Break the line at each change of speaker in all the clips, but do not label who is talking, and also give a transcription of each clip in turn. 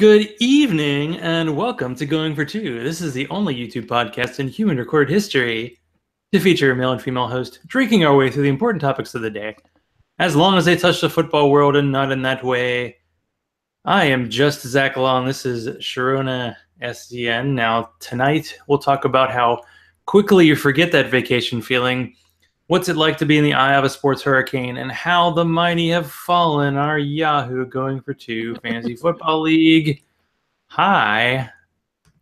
Good evening and welcome to Going for Two. This is the only YouTube podcast in human recorded history to feature a male and female host drinking our way through the important topics of the day, as long as they touch the football world and not in that way. I am just Zach Long. This is Sharona SDN. Now, tonight we'll talk about how quickly you forget that vacation feeling, what's it like to be in the eye of a sports hurricane, and how the mighty have fallen. Our Yahoo Going for Two Fantasy Football League. Hi.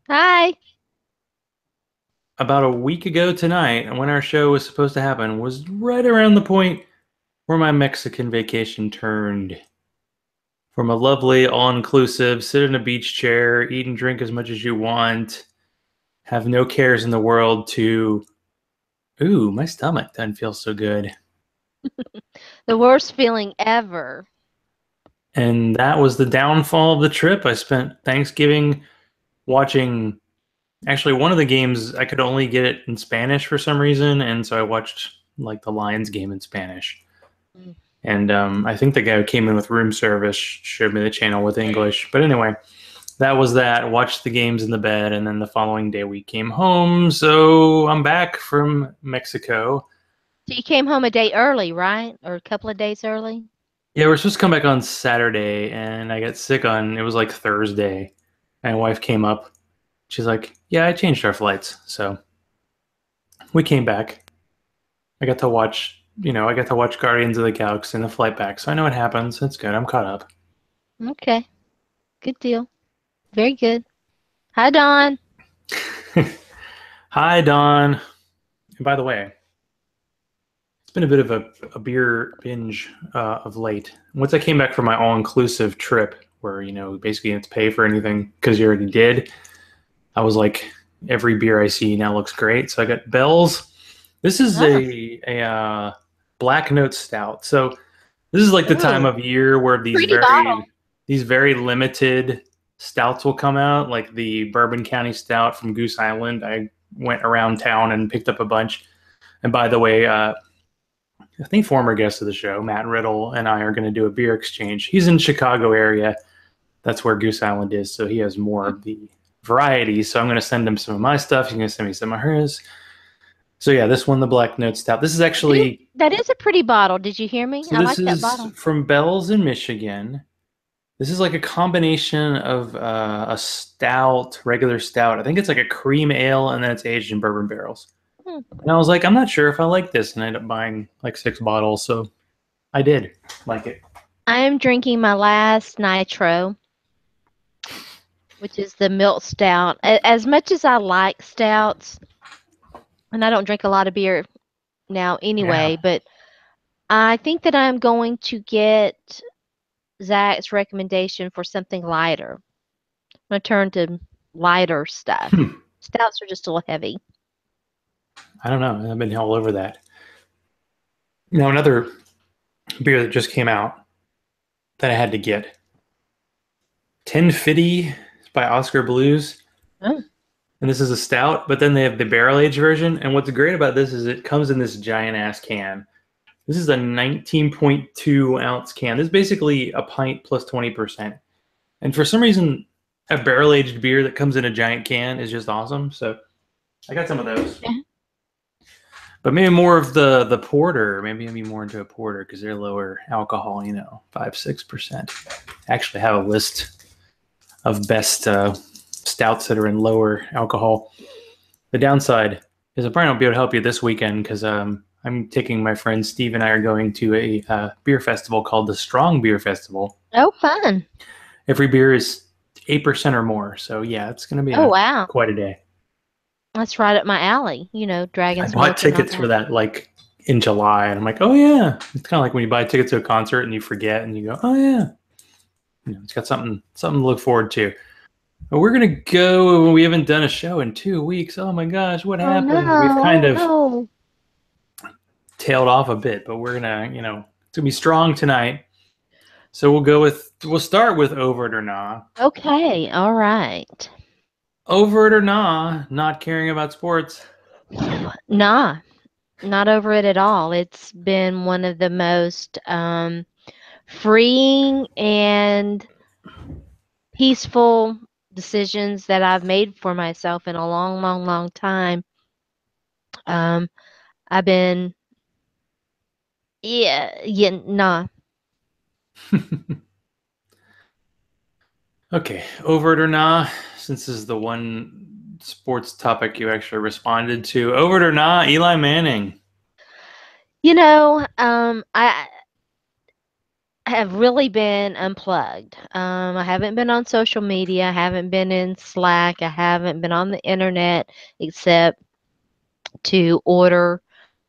Hi.
About a week ago tonight, when our show was supposed to happen, was right around the point where my Mexican vacation turned. From a lovely, all-inclusive, sit in a beach chair, eat and drink as much as you want, have no cares in the world, to, ooh, my stomach doesn't feel so good.
The worst feeling ever.
And that was the downfall of the trip. I spent Thanksgiving watching, actually, one of the games, I could only get it in Spanish for some reason, and so I watched like the Lions game in Spanish. And I think the guy who came in with room service showed me the channel with English. But anyway, that was that. Watched the games in the bed, and then the following day we came home. So I'm back from Mexico.
So you came home a day early, right? Or a couple of days early?
Yeah, we're supposed to come back on Saturday, and I got sick it was like Thursday. And my wife came up. She's like, yeah, I changed our flights. So we came back. I got to watch Guardians of the Galaxy in the flight back. So I know what happens. It's good. I'm caught up.
Okay. Good deal. Very good. Hi, Dawn.
Hi, Dawn. And by the way, it's been a bit of a beer binge of late. Once I came back from my all-inclusive trip, where basically you didn't pay for anything because you already did, I was like, every beer I see now looks great. So I got Bell's. This is a Black Note Stout. So this is like the time of year where these very limited stouts will come out, like the Bourbon County Stout from Goose Island. I went around town and picked up a bunch. And by the way, I think former guest of the show, Matt Riddle, and I are going to do a beer exchange. He's in Chicago area. That's where Goose Island is, so he has more of the variety. So I'm going to send him some of my stuff. He's going to send me some of hers. So yeah, this one, the Black Note Stout. This is actually...
That is a pretty bottle. Did you hear me?
So
I like that bottle.
This is from Bell's in Michigan. This is like a combination of a stout, regular stout. I think it's like a cream ale, and then it's aged in bourbon barrels. And I was like, I'm not sure if I like this, and I ended up buying like 6 bottles. So I did like it.
I am drinking my last Nitro, which is the milk stout. As much as I like stouts, and I don't drink a lot of beer now anyway, but I think that I'm going to get Zach's recommendation for something lighter. I'm going to turn to lighter stuff. Stouts are just a little heavy.
I don't know. I've been all over that. Now, another beer that just came out that I had to get. 1050 by Oscar Blues.
Oh.
And this is a stout, but then they have the barrel-aged version. And what's great about this is it comes in this giant-ass can. This is a 19.2-ounce can. This is basically a pint plus 20%. And for some reason, a barrel-aged beer that comes in a giant can is just awesome. So I got some of those. Yeah. But maybe more of the porter. Maybe I'd be more into a porter because they're lower alcohol, 5-6%. I actually have a list of best stouts that are in lower alcohol. The downside is I probably won't be able to help you this weekend because I'm taking my friend Steve and I are going to a beer festival called the Strong Beer Festival.
Oh, fun.
Every beer is 8% or more. So, yeah, it's going to be quite a day.
That's right up my alley, Dragon's
Milk. I bought tickets for that like in July, and I'm like, oh, yeah. It's kind of like when you buy a ticket to a concert and you forget and you go, oh, yeah. It's got something to look forward to. But we're going to go. We haven't done a show in 2 weeks. Oh, my gosh. What happened?
No,
We've kind of tailed off a bit, but we're gonna, it's gonna be strong tonight. So we'll start with Over It or Nah.
Okay, all right.
Over it or nah, not caring about sports.
Nah, not over it at all. It's been one of the most freeing and peaceful decisions that I've made for myself in a long, long, long time. Um, I've been, nah.
Okay, over it or nah, since this is the one sports topic you actually responded to. Over it or nah, Eli Manning.
I have really been unplugged. I haven't been on social media. I haven't been in Slack. I haven't been on the internet except to order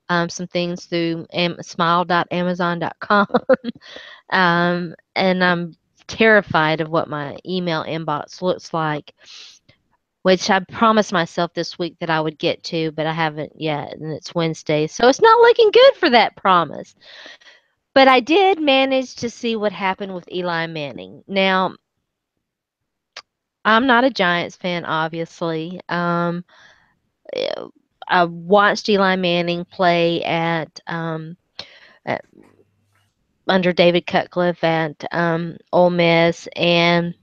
some things through smile.amazon.com. And I'm terrified of what my email inbox looks like, which I promised myself this week that I would get to, but I haven't yet, and it's Wednesday, so it's not looking good for that promise. But I did manage to see what happened with Eli Manning. Now, I'm not a Giants fan, obviously. Eh, I watched Eli Manning play at under David Cutcliffe at Ole Miss, and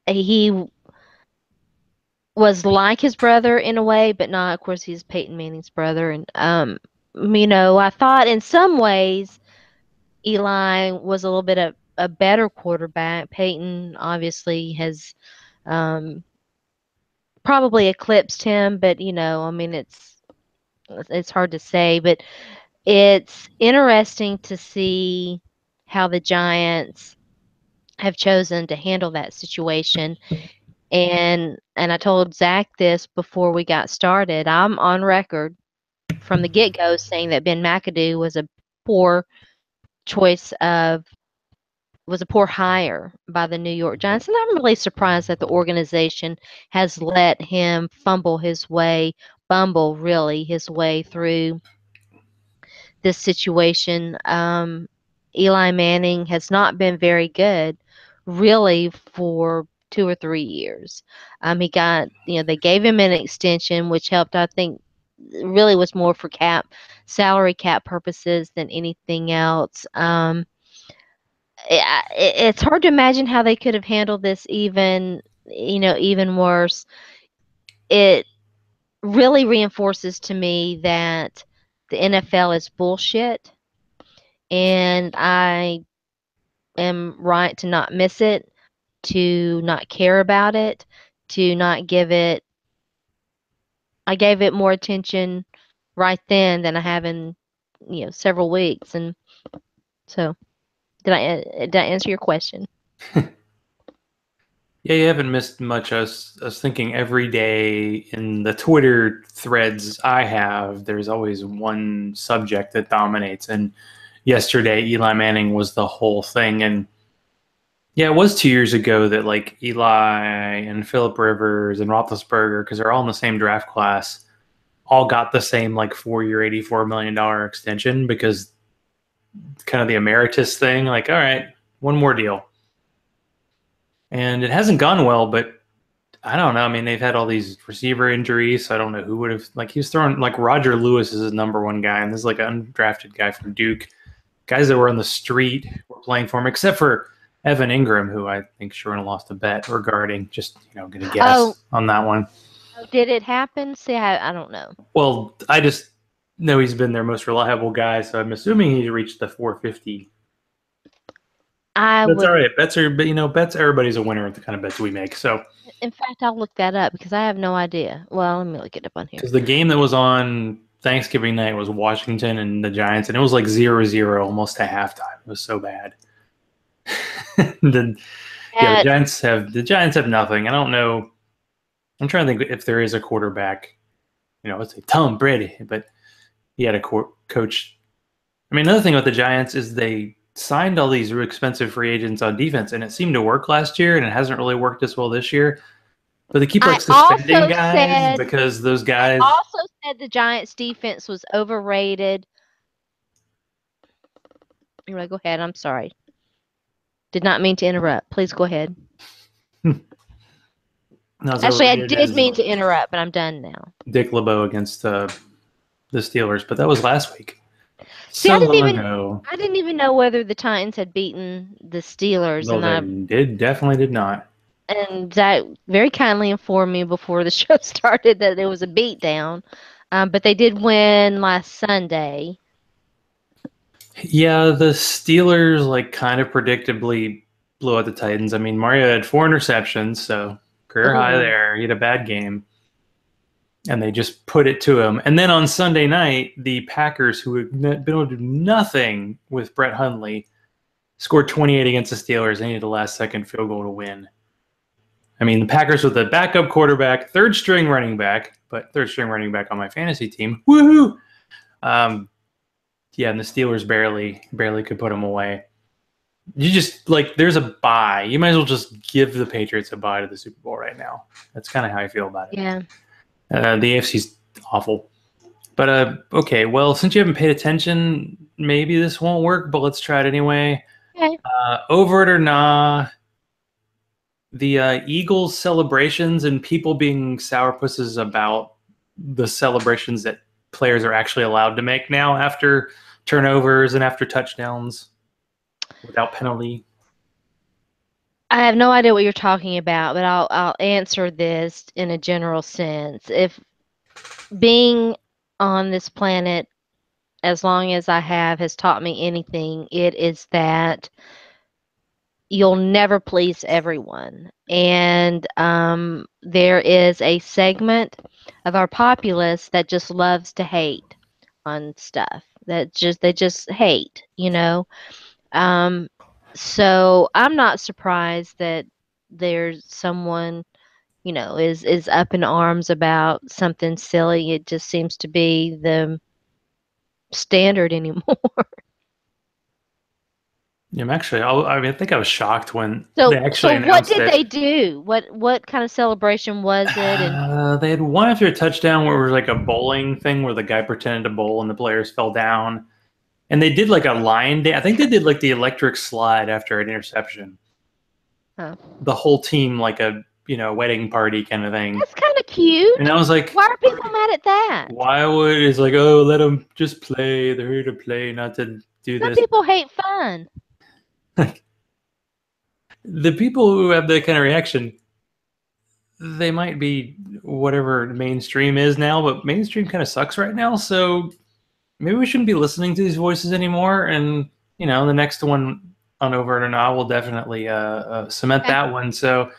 he was like his brother in a way, but not. Of course, he's Peyton Manning's brother, and I thought in some ways Eli was a little bit of a better quarterback. Peyton obviously has um, probably eclipsed him, but I mean, it's hard to say, but it's interesting to see how the Giants have chosen to handle that situation. And I told Zach this before we got started. I'm on record from the get-go saying that Ben McAdoo poor choice of was a poor hire by the New York Giants. And I'm really surprised that the organization has let him bumble really his way through this situation. Eli Manning has not been very good, really, for 2 or 3 years. They gave him an extension, which helped. I think really was more for salary cap purposes than anything else. It's hard to imagine how they could have handled this even worse. It really reinforces to me that the NFL is bullshit, and I am right to not miss it, to not care about it, to not give it. I gave it more attention right then than I have in several weeks, and so did I answer your question?
Yeah, you haven't missed much. I was thinking every day in the Twitter threads I have, there's always one subject that dominates. And yesterday, Eli Manning was the whole thing. And yeah, it was 2 years ago that like Eli and Philip Rivers and Roethlisberger, because they're all in the same draft class, all got the same like 4 year, $84 million extension because kind of the emeritus thing. Like, all right, one more deal. And it hasn't gone well, but I don't know. I mean, they've had all these receiver injuries, so I don't know who would have like he was throwing like Roger Lewis is his number one guy, and this is like an undrafted guy from Duke. Guys that were on the street were playing for him, except for Evan Ingram, who I think Sharona lost a bet regarding. Just gonna
Oh,
guess on that one.
did it happen? See, I don't know.
Well, I just know he's been their most reliable guy, so I'm assuming he reached the 450.
I
That's all
would.
right. Bets are, but bets. Everybody's a winner with the kind of bets we make. So
In fact, I'll look that up because I have no idea. Well, let me look it up on here.
because the game that was on Thanksgiving night was Washington and the Giants, and it was like 0-0 almost to halftime. It was so bad. The
At
Giants have nothing. I don't know. I'm trying to think if there is a quarterback. Let's say Tom Brady, but he had a coach. I mean, another thing with the Giants is they signed all these really expensive free agents on defense, and it seemed to work last year, and it hasn't really worked as well this year. But they keep
I
like suspending
also
guys
said
because those
I
guys.
also said the Giants defense was overrated. You want to go ahead? I'm sorry. Did not mean to interrupt. Please go ahead.
Not as
Actually, I
overrated
did
as
mean to interrupt, but I'm done now.
Dick LeBeau against the Steelers, but that was last week.
See,
So long ago.
I didn't even know whether the Titans had beaten the Steelers,
Well, they definitely did not.
and Zach very kindly informed me before the show started that it was a beatdown. But they did win last Sunday.
Yeah, the Steelers like kind of predictably blew out the Titans. I mean, Mario had 4 interceptions, so career high
Oh,
there. He had a bad game, and they just put it to him. And then on Sunday night, the Packers, who had been able to do nothing with Brett Hundley, scored 28 against the Steelers. They needed a last-second field goal to win. I mean, the Packers with a backup quarterback, third string running back, but third string running back on my fantasy team. Woohoo! Yeah, and the Steelers barely could put them away. You just like there's a bye. You might as well just give the Patriots a bye to the Super Bowl right now. That's kind of how I feel about it.
yeah.
The AFC's awful, but okay. Well, since you haven't paid attention, maybe this won't work, but let's try it anyway.
Okay.
Over it or nah, the Eagles celebrations and people being sourpusses about the celebrations that players are actually allowed to make now after turnovers and after touchdowns without penalty.
I have no idea what you're talking about, but I'll answer this in a general sense. If being on this planet as long as I have has taught me anything, it is that you'll never please everyone. And there is a segment of our populace that just loves to hate on stuff. They just hate, you know. Um, so I'm not surprised that there's someone, you know, is up in arms about something silly. It just seems to be the standard anymore.
I'm actually, I mean, I think I was shocked when they
So
actually
what
announced
did
it.
they do? What kind of celebration was it? And
They had one after a touchdown where it was like a bowling thing where the guy pretended to bowl and the players fell down. And they did like a line dance. I think they did like the electric slide after an interception.
oh,
The whole team, like a wedding party kind of thing.
that's kind of
And
cute.
I was like,
Why are people mad at that?
why would it's like, oh, let them just play. They're here to play, not to do
Some
this.
people hate fun.
The people who have that kind of reaction, they might be whatever mainstream is now, but mainstream kind of sucks right now. So maybe we shouldn't be listening to these voices anymore. And the next one on Over It or Not will definitely cement
Okay.
that one. So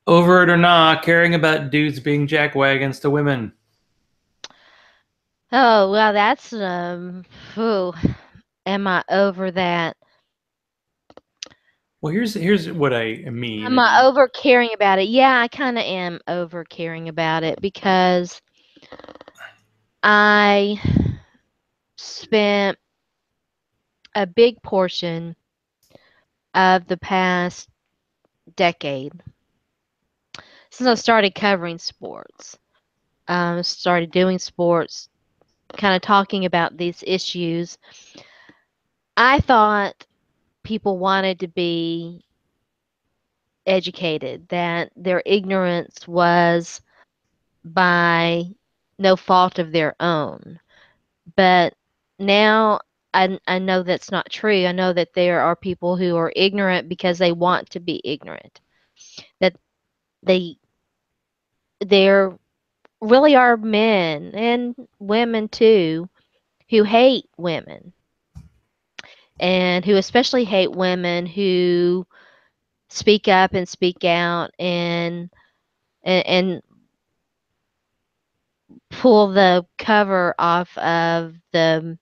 Over It or Not, caring about dudes being jack wagons to women.
Oh, well, that's phew, am I over that?
Well, here's what I mean.
Am I
And
over caring about it? Yeah, I kind of am over caring about it because I spent a big portion of the past decade since I started covering sports, started doing sports, kind of talking about these issues. I thought people wanted to be educated, that their ignorance was by no fault of their own. But now I know that's not true. I know that there are people who are ignorant because they want to be ignorant. That they there really are men and women too who hate women and who especially hate women who speak up and speak out and pull the cover off of the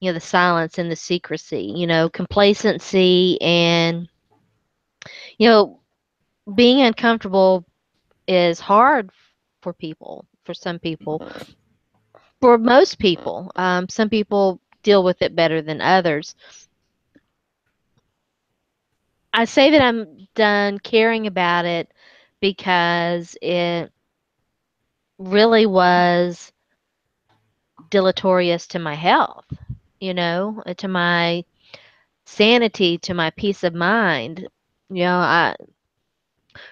the silence and the secrecy, complacency and you know being uncomfortable is hard for people, for some people, for most people. Some people deal with it better than others. I say that I'm done caring about it because it really was deleterious to my health, to my sanity, to my peace of mind. I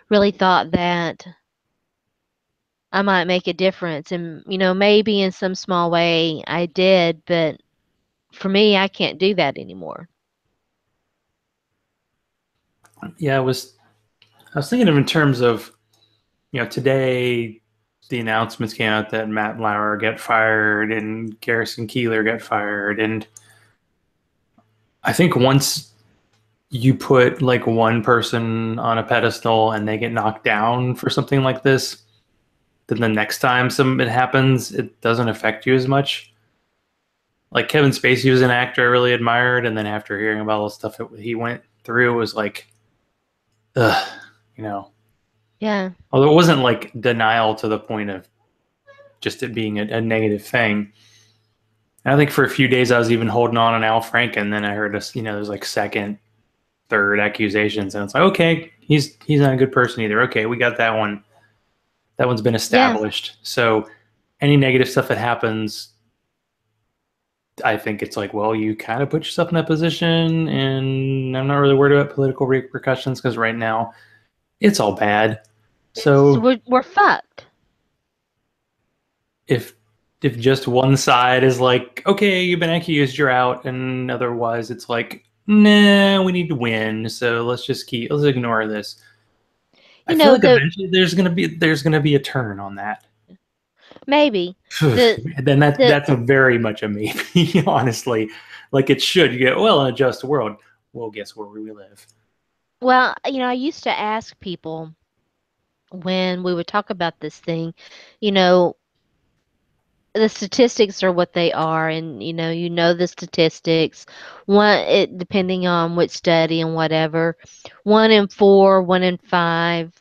really thought that I might make a difference. And, maybe in some small way I did, but for me, I can't do that anymore.
Yeah, I was thinking of in terms of, today the announcements came out that Matt Lauer got fired and Garrison Keeler got fired. And I think once you put like one person on a pedestal and they get knocked down for something like this, then the next time it happens, it doesn't affect you as much. Like Kevin Spacey was an actor I really admired, and then after hearing about all the stuff that he went through, it was like, ugh, you know.
Yeah.
Although it wasn't like denial to the point of just it being a negative thing. And I think for a few days I was even holding on Al Franken. Then I heard us, there's like second, third accusations, and it's like, okay, he's not a good person either. Okay, we got that one. That one's been
Yeah.
established. So any negative stuff that happens, I think it's like, well, you kind of put yourself in that position, and I'm not really worried about political repercussions because right now it's all bad.
It's
So
we're fucked.
if if just one side is like, okay, you've been accused, you're out, and otherwise it's like, nah, we need to win, so let's ignore this. I
You
feel
know,
like
the
eventually there's gonna be a turn on that.
maybe the
Then
the
that's a very much a maybe, honestly. Like it should. You get, well, in a just world. Well, guess where we live.
well, I used to ask people when we would talk about this thing, you know, the statistics are what they are, and the statistics. Depending on which study and whatever, 1 in 4, 1 in 5,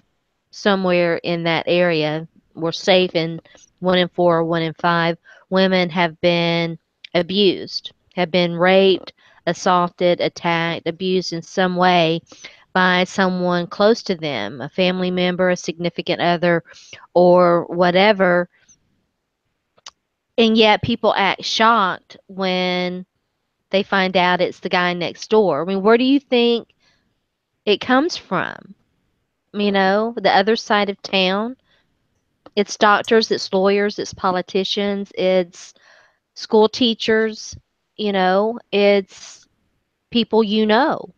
somewhere in that area, we're safe, and 1 in 4, 1 in 5 women have been abused, have been raped, assaulted, attacked, abused in some way by someone close to them, a family member, a significant other, or whatever. And yet people act shocked when they find out it's the guy next door. I mean, where do you think it comes from? The other side of town. It's doctors, it's lawyers, it's politicians, it's school teachers, it's people you know.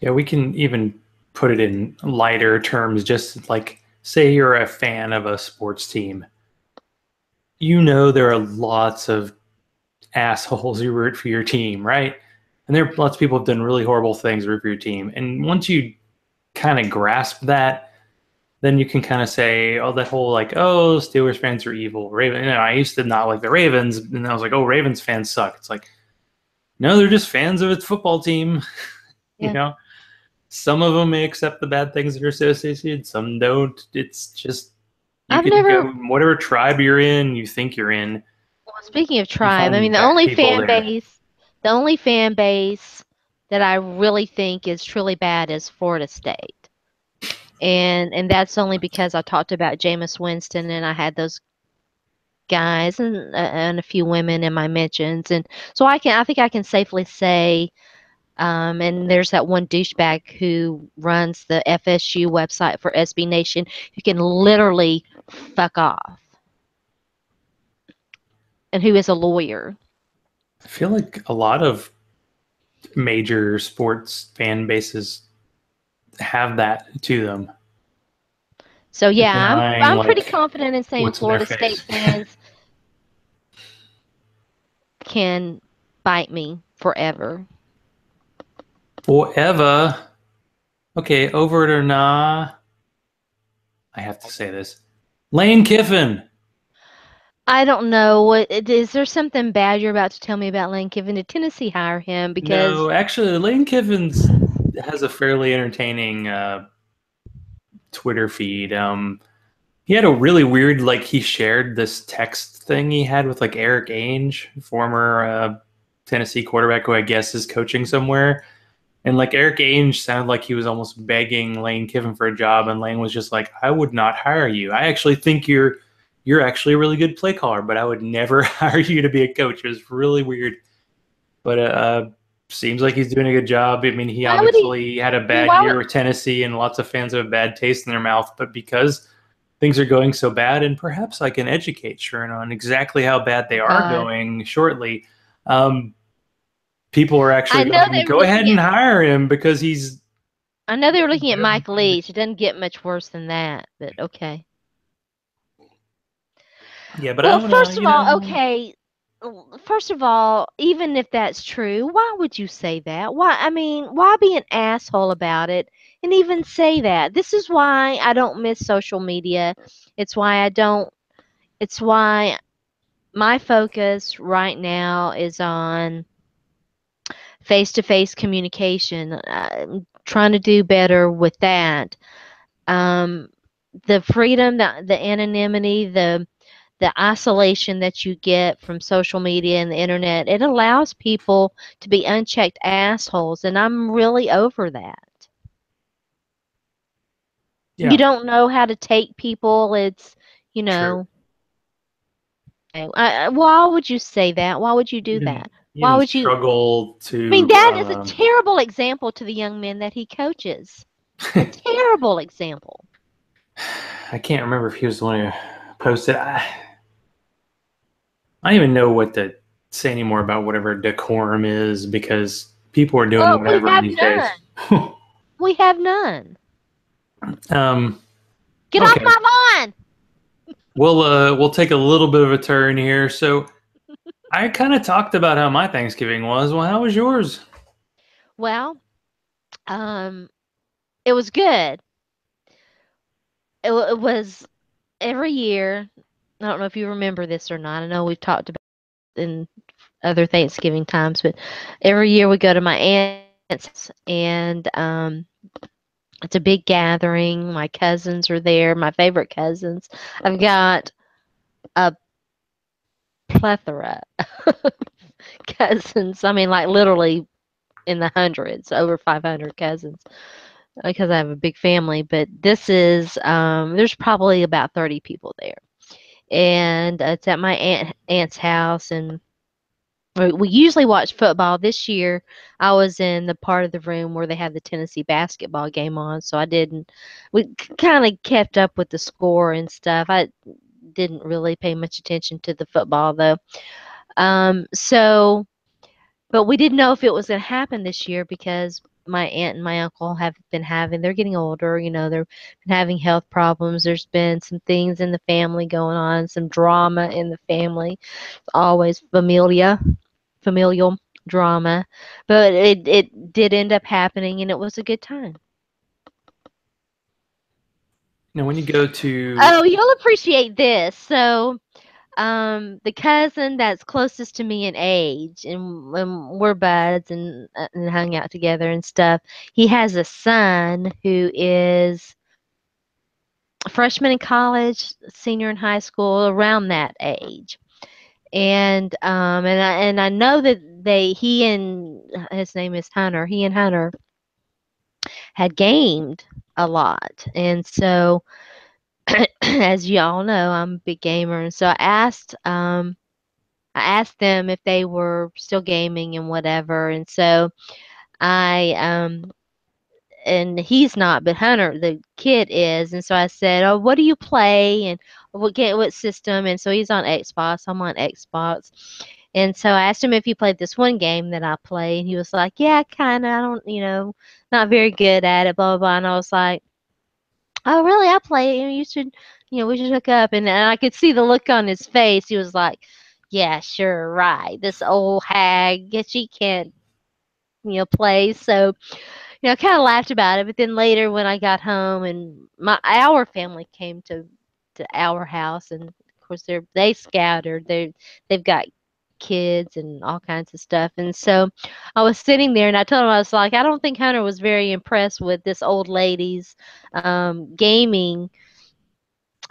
Yeah, we can even put it in lighter terms. Just like, say you're a fan of a sports team. There are lots of assholes who root for your team, right? And there are lots of people who've done really horrible things root for your team. And once you kind of grasp that, then you can kind of say, oh, that whole like, oh, Steelers fans are evil. Raven, I used to not like the Ravens, and I was like, oh, Ravens fans suck. It's like, no, they're just fans of its football team. you
Yeah.
know, some of them may accept the bad things that are associated, some don't. It's just you
I've
can go
never,
whatever tribe you're in, you think you're in,
well, speaking of
you
tribe, I mean,
find bad people there.
the only fan base that I really think is truly bad is Florida State. And that's only because I talked about Jameis Winston, and I had those guys and a few women in my mentions. And so I think I can safely say, and there's that one douchebag who runs the FSU website for SB Nation who can literally fuck off, and who is a lawyer.
I feel like a lot of major sports fan bases have that to them,
So yeah, I'm
denying
I'm pretty
like
confident in saying
what's in their
Florida State
face.
fans can bite me forever.
Whatever. Okay, over it or nah. I have to say this. Lane Kiffin.
I don't know is there something bad you're about to tell me about Lane Kiffin? Did Tennessee hire him? Because
No, actually, Lane Kiffin's has a fairly entertaining Twitter feed. He had a really weird, like, he shared this text thing he had with like Eric Ainge, former Tennessee quarterback, who I guess is coaching somewhere. And like Eric Ainge sounded like he was almost begging Lane Kiffin for a job, and Lane was just like, "I would not hire you. I actually think you're actually a really good play caller, but I would never hire you to be a coach." It was really weird, but seems like he's doing a good job. I mean, he
why would he?
obviously had a
I mean,
bad
why
year
would
with Tennessee, and lots of fans have a bad taste in their mouth. But because things are going so bad, and perhaps I can educate Sharona on exactly how bad they are
God.
going shortly. Um, People are
I
actually
know
going,
they were
go ahead
looking
and
at
hire him because he's
I know they were looking at
doing
Mike Leach. It doesn't get much worse than that, but okay.
yeah, but I
Well,
don't know,
first of all, okay, first of all, even if that's true, why would you say that? Why, I mean, why be an asshole about it and even say that? This is why I don't miss social media. It's why I don't, it's why my focus right now is on face to face communication. I'm trying to do better with that. Um, the freedom, the anonymity, the isolation that you get from social media and the internet, it allows people to be unchecked assholes, and I'm really over that. You
yeah,
don't know how to take people. It's, you
true.
know, why would you say that? Why would you do
Even
that? Why
even
would you?
struggle
I mean,
to
that is a terrible example to the young men that he coaches. A terrible example.
I can't remember if he was the one who posted. I don't even know what to say anymore about whatever decorum is because people are doing
Well, we
whatever
have
these
none.
days.
We have none.
um,
Get off
okay,
my lawn.
we'll take a little bit of a turn here. So I kind of talked about how my Thanksgiving was. Well, how was yours?
Well, um, it was good. It was every year. I don't know if you remember this or not. I know we've talked about it in other Thanksgiving times, but every year we go to my aunt's house, and it's a big gathering. My cousins are there, my favorite cousins. I've got a plethora of cousins. I mean, like literally in the hundreds, over 500 cousins, because I have a big family. But this is there's probably about 30 people there, and it's at my aunt's house, and we usually watch football. This year, I was in the part of the room where they have the Tennessee basketball game on, so I didn't. We kind of kept up with the score and stuff. I didn't really pay much attention to the football though. So, but we didn't know if it was going to happen this year because my aunt and my uncle have been having. They're getting older. You know, they've been having health problems. There's been some things in the family going on, some drama in the family. Always familial drama, but it did end up happening, and it was a good time.
Now, when you go to
Oh, you'll appreciate this. So, the cousin that's closest to me in age, and we're buds and hung out together and stuff. He has a son who is a freshman in college, senior in high school, around that age. And I know that he and his name is Hunter. He and Hunter had gamed a lot. And so, as y'all know, I'm a big gamer. And so I asked them if they were still gaming and whatever. And so I and he's not, but Hunter, the kid, is. And so I said, "Oh, what do you play? And what system?" And so he's on Xbox. I'm on Xbox. And so I asked him if he played this one game that I play, and he was like, "Yeah, kind of. I don't, not very good at it." Blah blah blah. And I was like, "Oh, really? I play it. You should, we should hook up." And I could see the look on his face. He was like, "Yeah, sure, right. This old hag, she can't, play." So I kind of laughed about it, but then later when I got home and our family came to our house, and of course they scattered. They've got kids and all kinds of stuff, and so I was sitting there and I told him, I was like, I don't think Hunter was very impressed with this old lady's gaming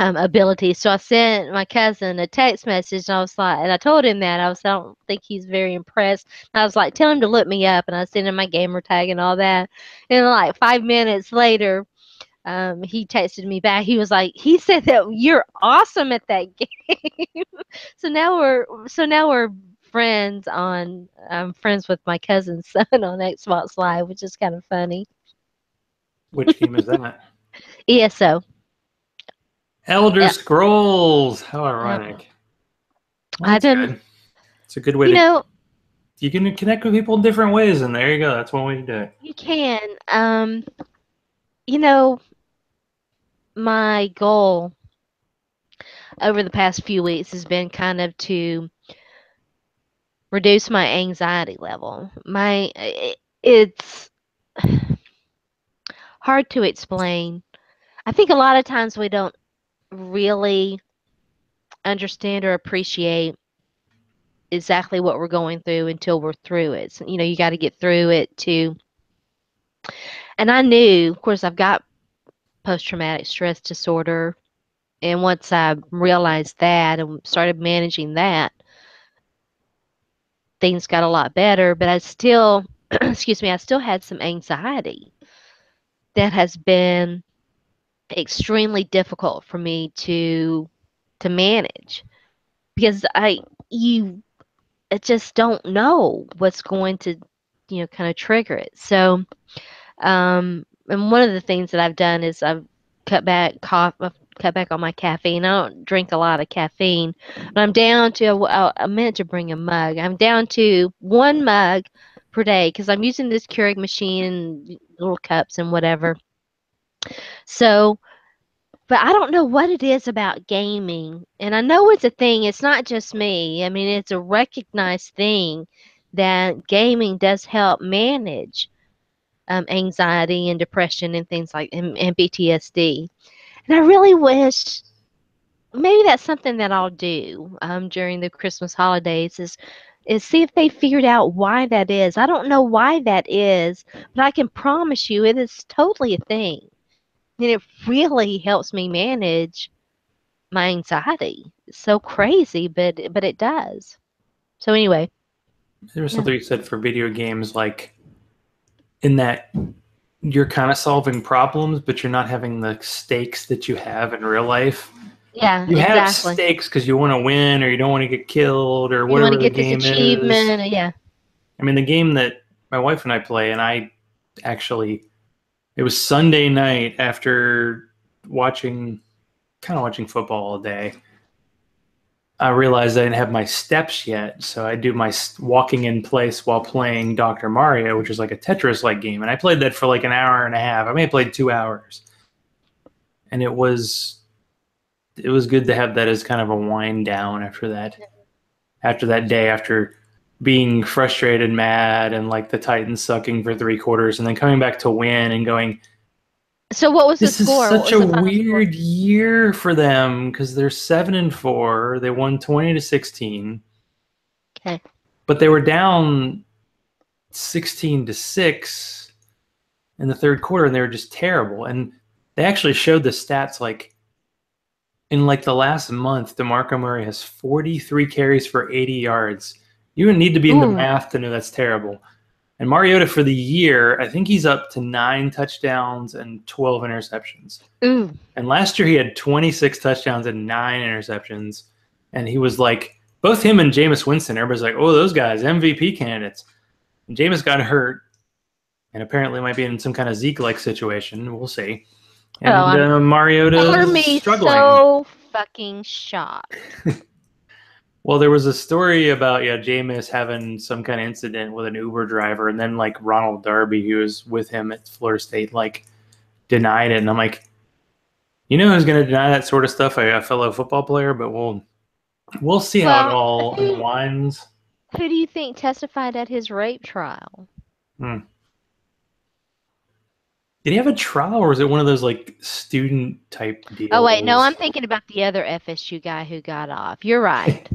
ability. So I sent my cousin a text message, and I was like, and I told him that I don't think he's very impressed. And I was like, tell him to look me up, and I sent him my gamer tag and all that. And like 5 minutes later, he texted me back. He was like, he said that you're awesome at that game. so now we're friends on. I'm friends with my cousin's son on Xbox Live, which is kind of funny.
which game is that?
ESO.
Elder
Yeah,
Scrolls. How
yeah.
ironic. Well,
I
that's
didn't,
good. It's a good way
you
to.
know,
You can connect with people in different ways, and there you go. That's one way to do it.
you can. You know, my goal over the past few weeks has been kind of to reduce my anxiety level. It's hard to explain. I think a lot of times we don't really understand or appreciate exactly what we're going through until we're through it. So, you got to get through it to. And I knew, of course, I've got post traumatic stress disorder. And once I realized that and started managing that, things got a lot better. But I still, excuse me, I still had some anxiety that has been extremely difficult for me to manage because you I just don't know what's going to kind of trigger it. So and one of the things that I've done is I've cut back on my caffeine. I don't drink a lot of caffeine, but I'm down to I meant to bring a mug. I'm down to one mug per day because I'm using this Keurig machine, little cups and whatever. So but I don't know what it is about gaming. And I know it's a thing. It's not just me. I mean, it's a recognized thing that gaming does help manage anxiety and depression and things like and PTSD. And I really wish maybe that's something that I'll do during the Christmas holidays is see if they figured out why that is. I don't know why that is, but I can promise you it is totally a thing. And it really helps me manage my anxiety. It's so crazy, but it does. So anyway,
There was
yeah.
something you said for video games, like in that you're kind of solving problems, but you're not having the stakes that you have in real life.
Yeah,
You have
exactly.
stakes because you want to win or you don't want to get killed or
You want to
whatever the
get this
game is.
achievement, yeah.
I mean, the game that my wife and I play, and I actually, it was Sunday night after watching, kind of watching football all day. I realized I didn't have my steps yet, so I do my walking in place while playing Dr. Mario, which is like a Tetris-like game, and I played that for like an hour and a half. I may have played 2 hours, and it was good to have that as kind of a wind down after that day, after being frustrated, mad, and like the Titans sucking for 3 quarters, and then coming back to win and going,
So what was the
this is
score? What
such
was
a
the final score?
weird year for them because they're 7-4. They won 20-16,
Okay.
but they were down 16-6 in the third quarter, and they were just terrible. And they actually showed the stats like in like the last month, DeMarco Murray has 43 carries for 80 yards. You would need to be in the
Ooh,
math to know that's terrible. And Mariota for the year, I think he's up to 9 touchdowns and 12 interceptions.
ooh.
And last year he had 26 touchdowns and 9 interceptions. And he was like, both him and Jameis Winston, everybody's like, oh, those guys, MVP candidates. And Jameis got hurt and apparently might be in some kind of Zeke-like situation. We'll see.
Oh,
And
color
Mariota's
me
struggling.
so fucking shocked.
Well, there was a story about Jameis having some kind of incident with an Uber driver, and then like Ronald Darby, who was with him at Florida State, like denied it. And I'm like, who's going to deny that sort of stuff? A fellow football player, but we'll see how it
Well,
all unwinds.
who do you think testified at his rape trial?
Hmm. Did he have a trial, or was it one of those like student type
Oh wait, no, I'm
deals?
thinking about the other FSU guy who got off. You're right.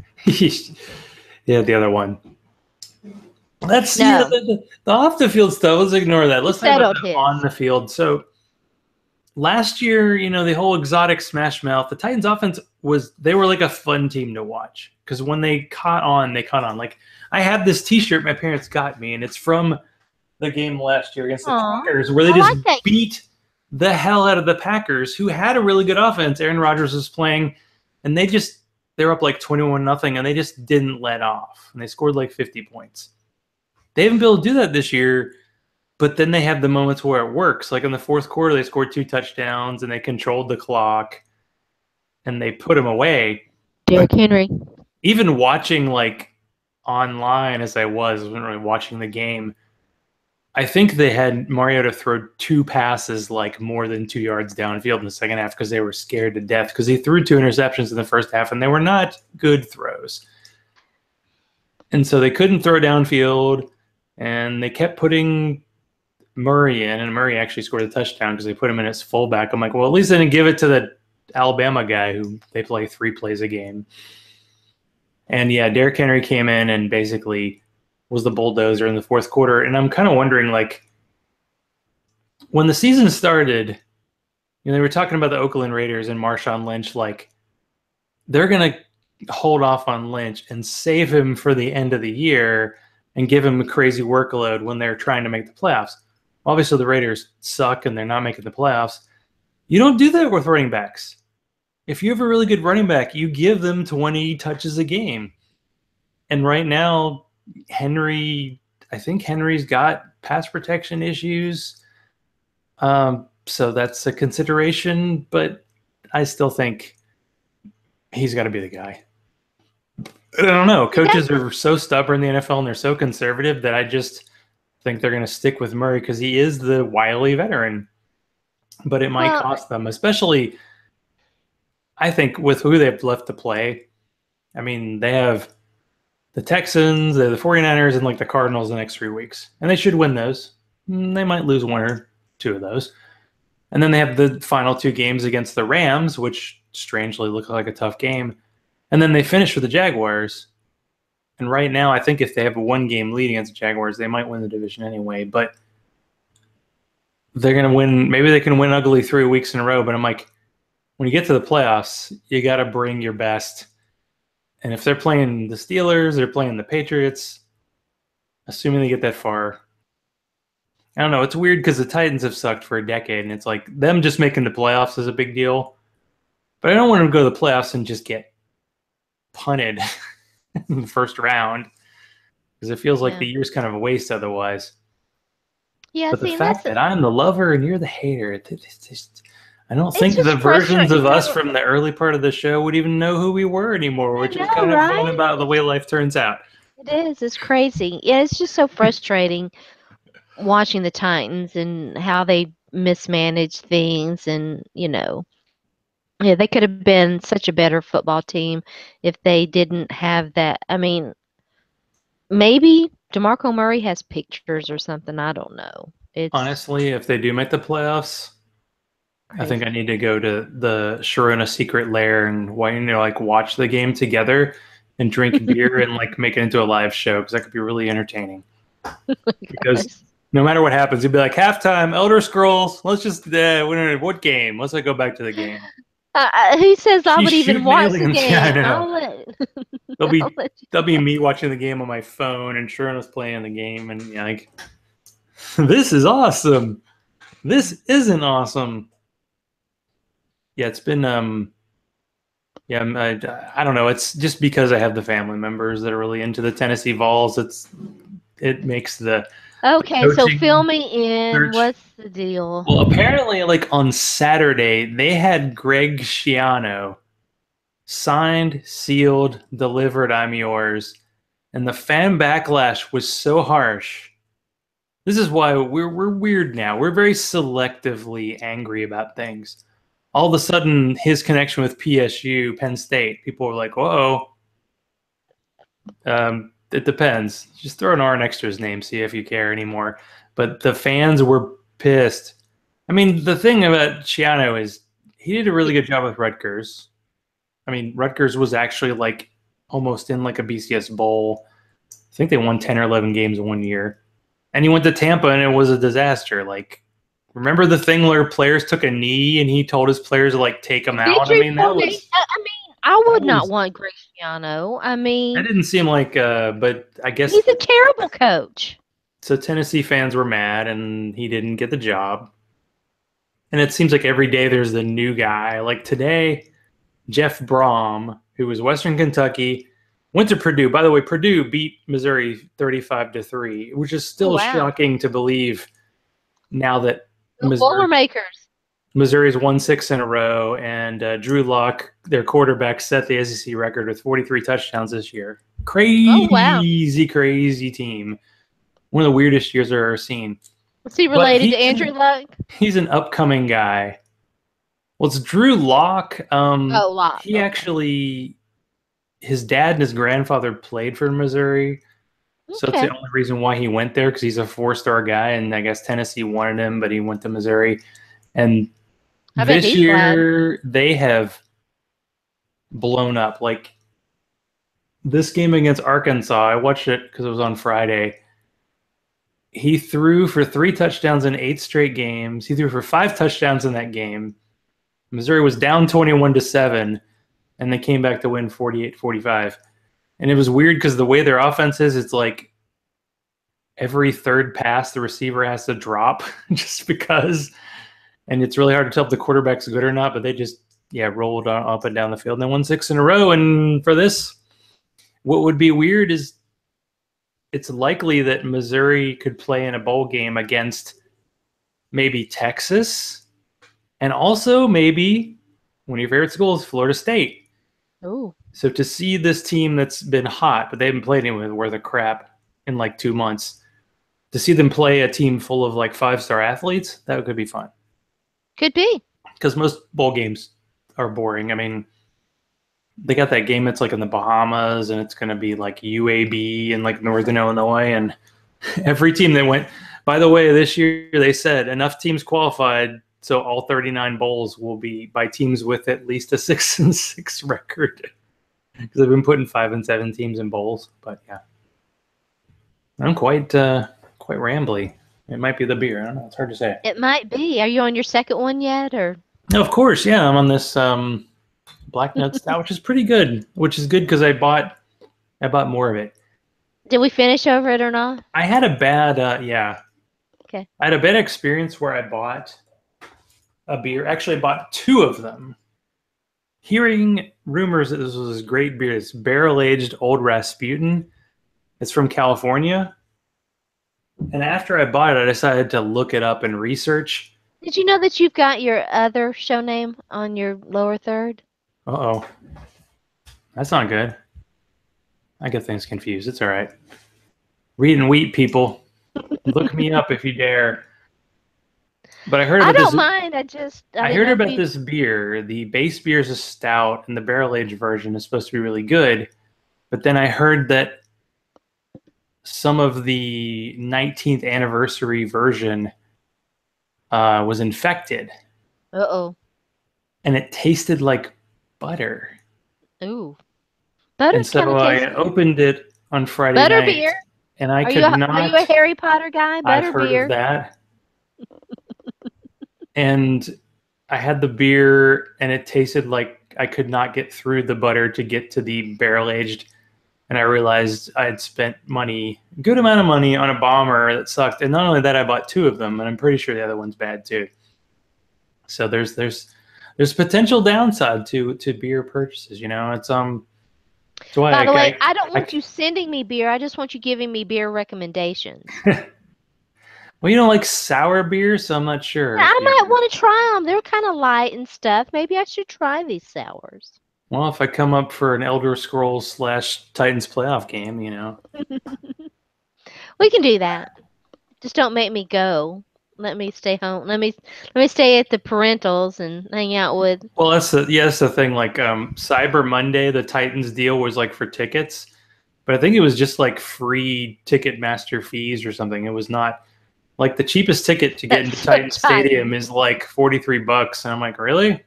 Yeah, the other one. Let's
No,
the off the field stuff. Let's ignore that.
he
Let's talk about
settled
the on
his.
the field. So last year, the whole exotic smash mouth, the Titans offense they were like a fun team to watch because when they caught on, they caught on. Like I have this T-shirt my parents got me, and it's from the game last year against the
Aw,
Packers where they
I
just
like that.
beat the hell out of the Packers, who had a really good offense. Aaron Rodgers was playing, and they're up like 21-0, and they just didn't let off, and they scored like 50 points. They haven't been able to do that this year. But then they have the moments where it works. Like in the fourth quarter, they scored 2 touchdowns and they controlled the clock. and they put him away.
Derrick Henry.
Even watching like online as I wasn't really watching the game, I think they had Mariota throw 2 passes like more than 2 yards downfield in the second half because they were scared to death because he threw 2 interceptions in the first half and they were not good throws. And so they couldn't throw downfield and they kept putting Murray in, and Murray actually scored a touchdown because they put him in as fullback. I'm like, well, at least they didn't give it to the Alabama guy who they play 3 plays a game. And yeah, Derrick Henry came in and basically was the bulldozer in the fourth quarter. And I'm kind of wondering, like, when the season started, they were talking about the Oakland Raiders and Marshawn Lynch, like, they're going to hold off on Lynch and save him for the end of the year and give him a crazy workload when they're trying to make the playoffs. Obviously, the Raiders suck and they're not making the playoffs. You don't do that with running backs. If you have a really good running back, you give them 20 touches a game. And right now, I think Henry's got pass protection issues. So that's a consideration, but I still think he's got to be the guy. I don't know. Coaches are so stubborn in the NFL and they're so conservative that I just think they're going to stick with Murray because he is the wily veteran. But it might cost them, especially, I think, with who they've left to play. I mean, they have the Texans, the 49ers, and like the Cardinals the next 3 weeks. And they should win those. They might lose 1 or 2 of those. And then they have the final 2 games against the Rams, which strangely look like a tough game. And then they finish with the Jaguars. And right now, I think if they have a 1-game lead against the Jaguars, they might win the division anyway. But they're going to win. Maybe they can win ugly 3 weeks in a row. But I'm like, when you get to the playoffs, you got to bring your best. And if they're playing the Steelers, they're playing the Patriots, assuming they get that far. I don't know. It's weird because the Titans have sucked for a decade. And it's like them just making the playoffs is a big deal. But I don't want them to go to the playoffs and just get punted in the first round because it feels like the year's kind of a waste otherwise.
Yeah,
but the fact that I'm the lover and you're the hater, it's just, I don't think the versions of us from the early part of the show would even know who we were anymore, which is kind of fun about the way life turns out.
It is. It's crazy. Yeah, it's just so frustrating watching the Titans and how they mismanage things and, yeah, they could have been such a better football team if they didn't have that. I mean, maybe DeMarco Murray has pictures or something. I don't know.
Honestly, if they do make the playoffs, crazy. I think I need to go to the Sharona secret lair and watch the game together and drink beer and make it into a live show because that could be really entertaining. Because no matter what happens, you'd be like, halftime, Elder Scrolls. Let's just what game? Let's go back to the game.
Who says I would even watch the game?
Yeah, there'll be me watching the game on my phone and Sharona's playing the game and this is awesome. This isn't awesome. Yeah, it's been I don't know. It's just because I have the family members that are really into the Tennessee Vols. It makes the
so fill me in. Search. What's the deal?
Well, apparently, on Saturday, they had Greg Schiano signed, sealed, delivered. I'm yours, and the fan backlash was so harsh. This is why we're weird now. We're very selectively angry about things. All of a sudden, his connection with PSU, Penn State, people were like, "Whoa." It depends. Just throw an R next to his name, see if you care anymore. But the fans were pissed. I mean, the thing about Schiano is he did a really good job with Rutgers. I mean, Rutgers was actually almost in a BCS bowl. I think they won 10 or 11 games in 1 year. And he went to Tampa and it was a disaster. Remember the thing where players took a knee and he told his players to take them out?
I would not want Greg Schiano.
That didn't seem but I guess
he's a terrible coach.
So Tennessee fans were mad, and he didn't get the job. And it seems like every day there's the new guy. Today, Jeff Brom, who was Western Kentucky, went to Purdue. By the way, Purdue beat Missouri 35-3, which is still shocking to believe now that
Boilermakers.
Missouri's won 6 in a row, and Drew Lock, their quarterback, set the SEC record with 43 touchdowns this year.
Oh, wow.
Crazy, crazy team. One of the weirdest years I've ever seen.
Was he
But
related to Andrew Luck?
he's an upcoming guy. Well, it's Drew Lock.
Oh, Lock.
He
Okay.
actually, his dad and his grandfather played for Missouri. So that's the
Okay.
only reason why he went there, because he's a 4-star guy, and I guess Tennessee wanted him, but he went to Missouri. And
I bet
this
he's glad.
year they have blown up. Like this game against Arkansas, I watched it because it was on Friday. He threw for 3 touchdowns in 8 straight games. He threw for 5 touchdowns in that game. Missouri was down 21-7, and they came back to win 48-45. And it was weird because the way their offense is, it's like every third pass the receiver has to drop just because. And it's really hard to tell if the quarterback's good or not, but they just, rolled up and down the field. And they won 6 in a row. And for this, what would be weird is it's likely that Missouri could play in a bowl game against maybe Texas, and also maybe one of your favorite schools, Florida State.
Ooh.
So to see this team that's been hot, but they haven't played anyone worth a crap in like 2 months, to see them play a team full of like 5-star athletes, that could be fun.
Could be.
Because most bowl games are boring. I mean, they got that game that's like in the Bahamas, and it's going to be like UAB in like Northern Illinois, and every team that went. By the way, this year they said enough teams qualified, so all 39 bowls will be by teams with at least a 6-6 record. Because they've been putting 5 and 7 teams in bowls, but yeah, I'm quite rambly. It might be the beer. I don't know. It's hard to say.
It might be. Are you on your second one yet, or?
No, of course, yeah. I'm on this black nut stout, which is pretty good. Which is good because I bought more of it.
Did we finish over it or not?
I had a bad
Okay.
I had a bad experience where I bought a beer. Actually, I bought 2 of them. Hearing rumors that this was this great beer, it's barrel-aged Old Rasputin. It's from California. And after I bought it, I decided to look it up and research.
Did you know that you've got your other show name on your lower third?
Uh-oh. That's not good. I get things confused. It's all right. Read and wheat, people. Look me up if you dare. But I heard about
I don't
this.
mind.
I heard about this beer. The base beer is a stout, and the barrel-aged version is supposed to be really good. But then I heard that some of the 19th anniversary version was infected.
Uh-oh.
And it tasted like butter.
Ooh. Butter.
And so I opened it on Friday night.
Beer?
And I
Are
could not.
Are you a Harry Potter guy?
I've heard of that. And I had the beer, and it tasted like I could not get through the butter to get to the barrel-aged. And I realized I had spent good amount of money on a bomber that sucked. And not only that, I bought 2 of them, and I'm pretty sure the other one's bad too. So there's potential downside to beer purchases. It's So
By the way, I don't want you sending me beer. I just want you giving me beer recommendations.
Well, you don't like sour beer, so I'm not sure.
I might want to try them. They're kind of light and stuff. Maybe I should try these sours.
Well, if I come up for an Elder Scrolls / Titans playoff game,
We can do that. Just don't make me go. Let me stay home. Let me stay at the parentals and hang out with.
Well, that's the thing. Like Cyber Monday, the Titans deal was like for tickets, but I think it was just like free Ticketmaster fees or something. It was not like the cheapest ticket to get into Titan Stadium is like $43, and I'm like, really?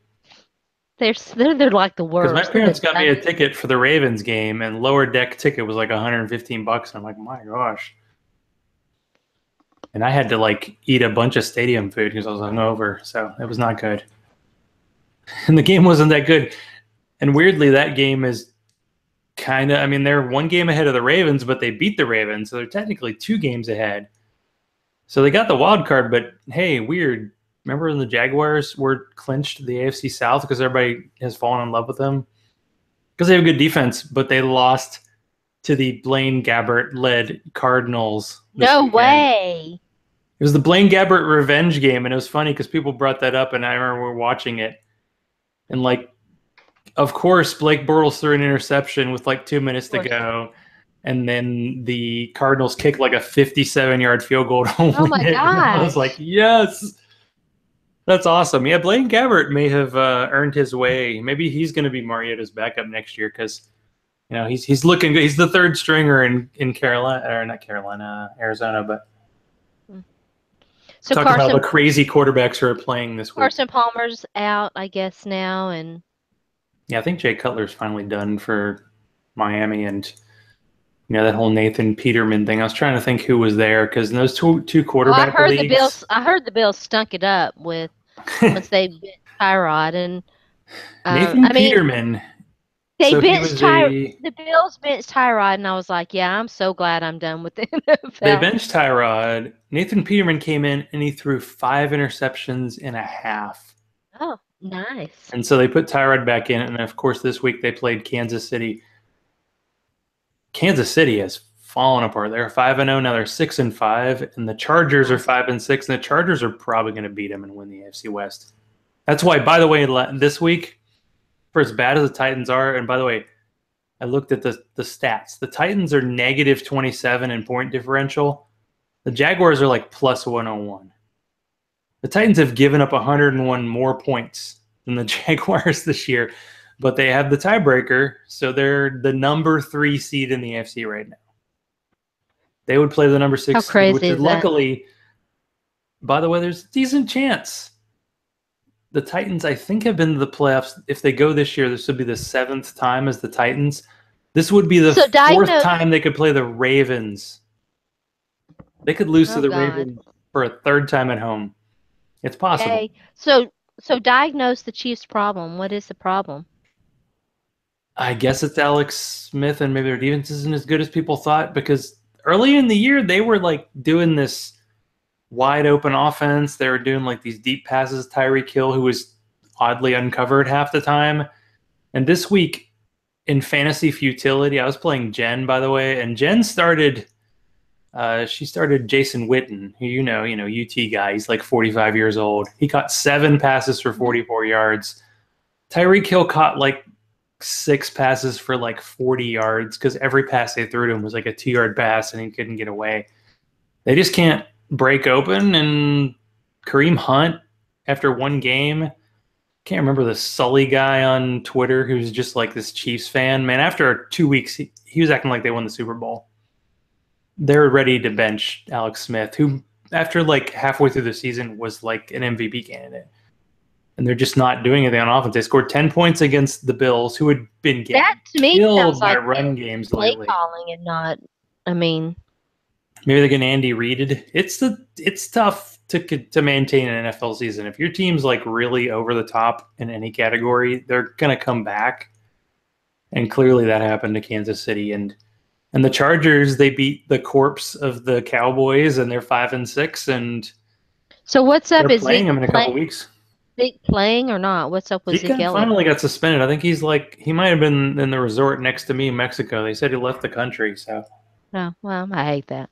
They're like the worst.
Because my parents got me a ticket for the Ravens game, and lower deck ticket was like $115, and I'm like, my gosh. And I had to like eat a bunch of stadium food because I was hungover, so it was not good. And the game wasn't that good. And weirdly, that game is kind of, I mean, they're 1 game ahead of the Ravens, but they beat the Ravens, so they're technically 2 games ahead. So they got the wild card, but hey, weird. Remember when the Jaguars were clinched the AFC South because everybody has fallen in love with them? Because they have good defense, but they lost to the Blaine Gabbert-led Cardinals.
No way.
It was the Blaine Gabbert revenge game, and it was funny because people brought that up, and I remember we were watching it, and like, of course, Blake Bortles threw an interception with like 2 minutes to go, and then the Cardinals kicked like a 57-yard field goal to
Oh
win
my
it. And I was like,
gosh.
yes, that's awesome. Yeah, Blaine Gabbert may have earned his way. Maybe he's going to be Mariota's backup next year because he's looking good. He's the third stringer in Carolina, or not Carolina, Arizona, but.
So
Talk about the crazy quarterbacks who are playing this week.
Carson Palmer's out, I guess, now, and
yeah, I think Jay Cutler's finally done for Miami, and that whole Nathan Peterman thing. I was trying to think who was there because in those two quarterback leagues,
I heard the Bills stunk it up with once they benched Tyrod, and
Nathan
I mean
Peterman.
they
So he
benched
was a.
the Bills benched Tyrod, and I was like, yeah, I'm so glad I'm done with the
They
NFL.
benched Tyrod. Nathan Peterman came in and he threw 5.5 interceptions.
Oh, nice.
And so they put Tyrod back in, and of course this week they played Kansas City. Kansas City has fallen apart. They're 5-0 now. They're 6-5, and the Chargers are 5-6. And the Chargers are probably going to beat them and win the AFC West. That's why, by the way, this week, for as bad as the Titans are, and by the way, I looked at the stats. The Titans are negative 27 in point differential. The Jaguars are like plus 101. The Titans have given up 101 more points than the Jaguars this year, but they have the tiebreaker, so they're the number 3 seed in the AFC right now. They would play the number 6 seed, which is luckily, by the way, there's a decent chance. The Titans, I think, have been to the playoffs. If they go this year, this would be the 7th time as the Titans. This would be the 4th time they could play the Ravens. They could lose to the Ravens for a 3rd time at home. It's possible.
Okay. So diagnose the Chiefs' problem. What is the problem?
I guess it's Alex Smith, and maybe their defense isn't as good as people thought, because early in the year they were like doing this wide open offense. They were doing like these deep passes. Tyreek Hill, who was oddly uncovered half the time. And this week in fantasy futility, I was playing Jen, by the way, and Jen started. She started Jason Witten, who UT guy. He's like 45 years old. He caught 7 passes for 44 yards. Tyreek Hill caught like 6 passes for like 40 yards because every pass they threw to him was like a 2-yard pass and he couldn't get away. They just can't break open. And Kareem Hunt, after one game, can't remember the Sully guy on Twitter who's just like this Chiefs fan. Man, after 2 weeks, he was acting like they won the Super Bowl. They're ready to bench Alex Smith, who after like halfway through the season was like an MVP candidate. And they're just not doing anything on offense. They scored 10 points against the Bills, who had been getting killed by run games lately.
Calling and not, I mean,
maybe they're getting Andy Reided. It's tough to maintain an NFL season. If your team's like really over the top in any category, they're gonna come back. And clearly that happened to Kansas City, and the Chargers, they beat the corpse of the Cowboys, and they're 5-6. And
so what's up?
They're playing them in a couple weeks.
Zeke playing or not? What's up with Zeke?
Finally got suspended. I think he might have been in the resort next to me in Mexico. They said he left the country. So,
oh well, I hate that.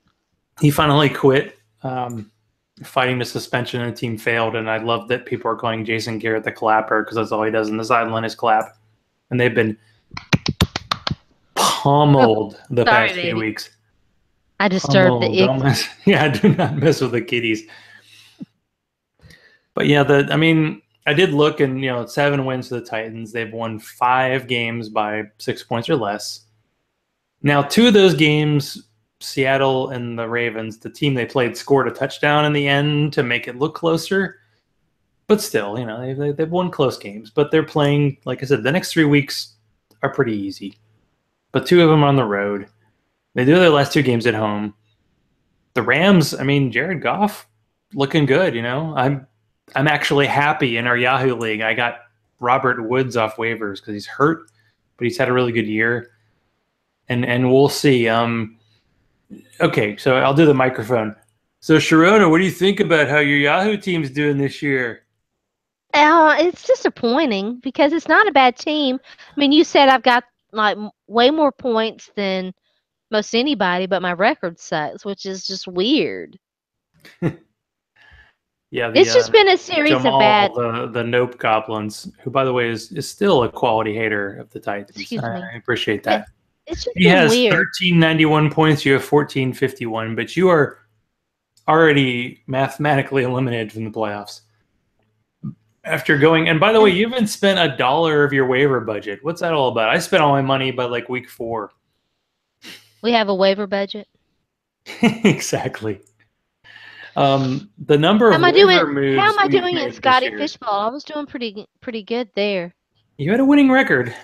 He finally quit fighting the suspension, and the team failed. And I love that people are calling Jason Garrett the clapper because that's all he does in the sideline is clap. And they've been pummeled the past few weeks.
I disturbed the
ick. Yeah, do not mess with the kiddies. But yeah, I did look, and 7 wins for the Titans. They've won 5 games by 6 points or less. Now, 2 of those games, Seattle and the Ravens, the team they played, scored a touchdown in the end to make it look closer. But still, they've won close games. But they're playing, like I said, the next 3 weeks are pretty easy. But 2 of them are on the road. They do their last 2 games at home. The Rams, Jared Goff, looking good. I'm actually happy in our Yahoo League. I got Robert Woods off waivers because he's hurt, but he's had a really good year. And we'll see. Okay, so I'll do the microphone. So, Sharona, what do you think about how your Yahoo team's doing this year?
It's disappointing because it's not a bad team. You said I've got like way more points than most anybody, but my record sucks, which is just weird.
Yeah, the
It's just been a series of bad.
Jamal, the Nope Goblins, who by the way is still a quality hater of the Titans.
Excuse me.
I appreciate
But
that.
it's just
He
been
has
weird.
1391 points. You have 1451, but you are already mathematically eliminated from the playoffs after going. And by the way,
And
you haven't spent $1 of your waiver budget. What's that all about? I spent all my money by like week 4.
we have a waiver budget.
Exactly. The number
How
of
am I doing?
waiver
How
moves
am I
we've
doing in
made this
Scotty
year.
Fishbowl? I was doing pretty good there.
You had a winning record.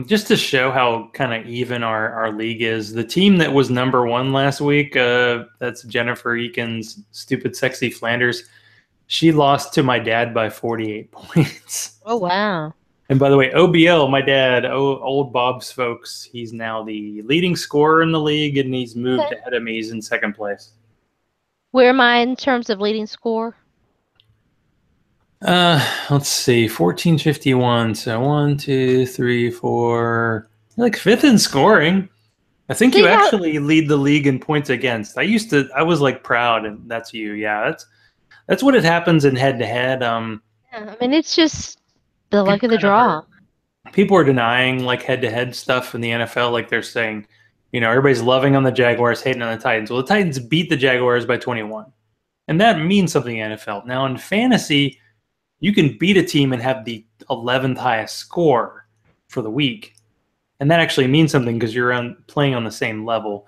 Just to show how kind of even our league is, the team that was number 1 last week, that's Jennifer Eakins, Stupid Sexy Flanders, she lost to my dad by 48 points.
Oh wow.
And by the way, OBL, my dad, old Bob's folks, he's now the leading scorer in the league, and he's moved
Okay.
ahead of me. He's in second place.
Where am I in terms of leading score?
Let's see, 1451. So 1, 2, 3, 4. You're like 5th in scoring. I think you
See how?
actually lead the league in points against. I was like proud, and that's you. Yeah, that's what it happens in head to head.
Yeah, I mean, it's just the luck
People
of the
kind of
draw.
people are denying like head to head stuff in the NFL. Like they're saying, everybody's loving on the Jaguars, hating on the Titans. Well, the Titans beat the Jaguars by 21, and that means something in the NFL. Now in fantasy, you can beat a team and have the 11th highest score for the week. And that actually means something because you're playing on the same level.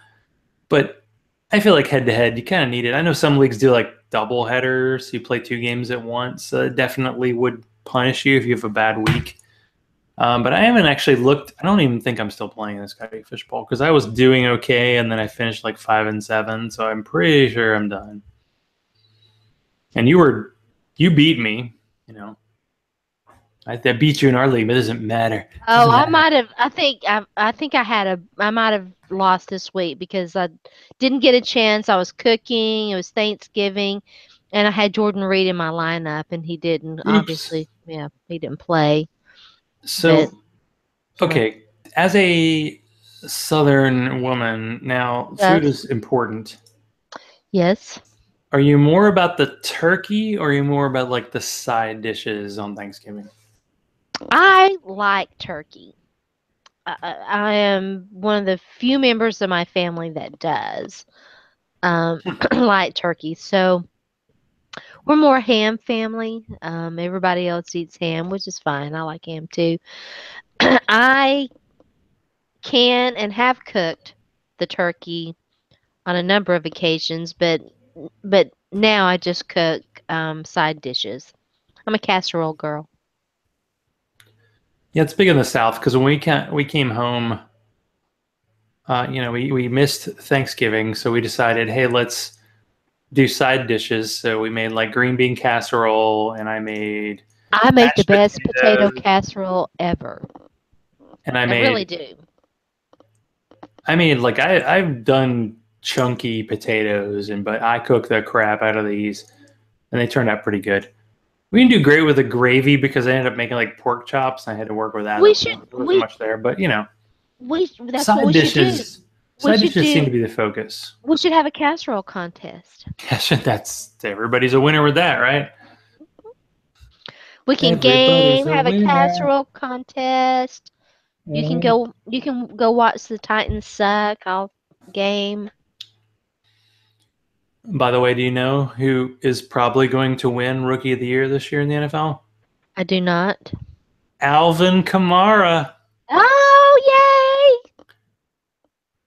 But I feel like head to head, you kind of need it. I know some leagues do like double headers. You play 2 games at once. Definitely would punish you if you have a bad week. But I haven't actually looked. I don't even think I'm still playing this Scotty Fishbowl because I was doing okay and then I finished like 5-7. So I'm pretty sure I'm done. And you beat me. I beat you in our league, but it doesn't matter. It
Oh,
doesn't
I
matter.
might have. I think I might have lost this week because I didn't get a chance. I was cooking. It was Thanksgiving, and I had Jordan Reed in my lineup, and he didn't.
Oops.
Obviously, yeah, he didn't play. But
So, okay, as a Southern woman, now food
yes,
is important.
yes,
Are you more about the turkey or are you more about like the side dishes on Thanksgiving?
I like turkey. I am one of the few members of my family that does like turkey. So we're more ham family. Everybody else eats ham, which is fine. I like ham too. I can and have cooked the turkey on a number of occasions, but now I just cook side dishes. I'm a casserole girl.
Yeah, it's big in the South because when we came home, we missed Thanksgiving, so we decided, hey, let's do side dishes. So we made like green bean casserole, and I made
I make the
mashed
best potato
potatoes,
casserole ever.
and
I really do.
I made like I've done chunky potatoes, but I cook the crap out of these, and they turned out pretty good. We didn't do great with the gravy because I ended up making like pork chops. I had to work with that.
We should
There wasn't much there, but
that's what
side
we should do.
dishes,
We
side
should
dishes seem
do
to be the focus.
we should have a casserole contest.
Gosh, that's everybody's a winner with that, right?
We can
Everybody's
game,
a
have a
winner.
casserole contest. You can go watch the Titans suck. I'll game.
By the way, do you know who is probably going to win Rookie of the Year this year in the NFL?
I do not.
Alvin Kamara.
Oh, yay!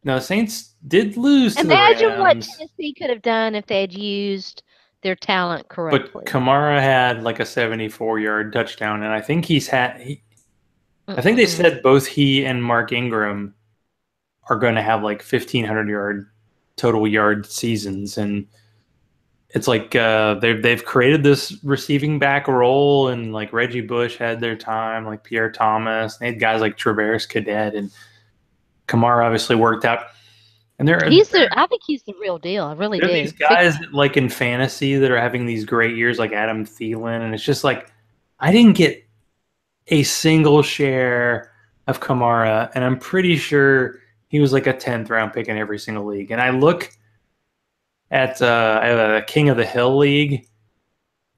Now, the Saints did lose to the
Imagine what
Rams,
Tennessee could have done if they had used their talent
but
correctly.
Kamara had like a 74-yard touchdown, and I think I think they
Mm-mm-mm.
said both he and Mark Ingram are going to have like 1,500-yard total yard seasons, and it's like they've created this receiving back role, and like Reggie Bush had their time, like Pierre Thomas, they had guys like Traverse Cadet, and Kamara obviously worked out. And
I think he's the real deal. I really
there are these
do. Big
guys
time.
like in fantasy that are having these great years, like Adam Thielen, and it's just like I didn't get a single share of Kamara, and I'm pretty sure he was like a 10th round pick in every single league. And I look at I have a King of the Hill league,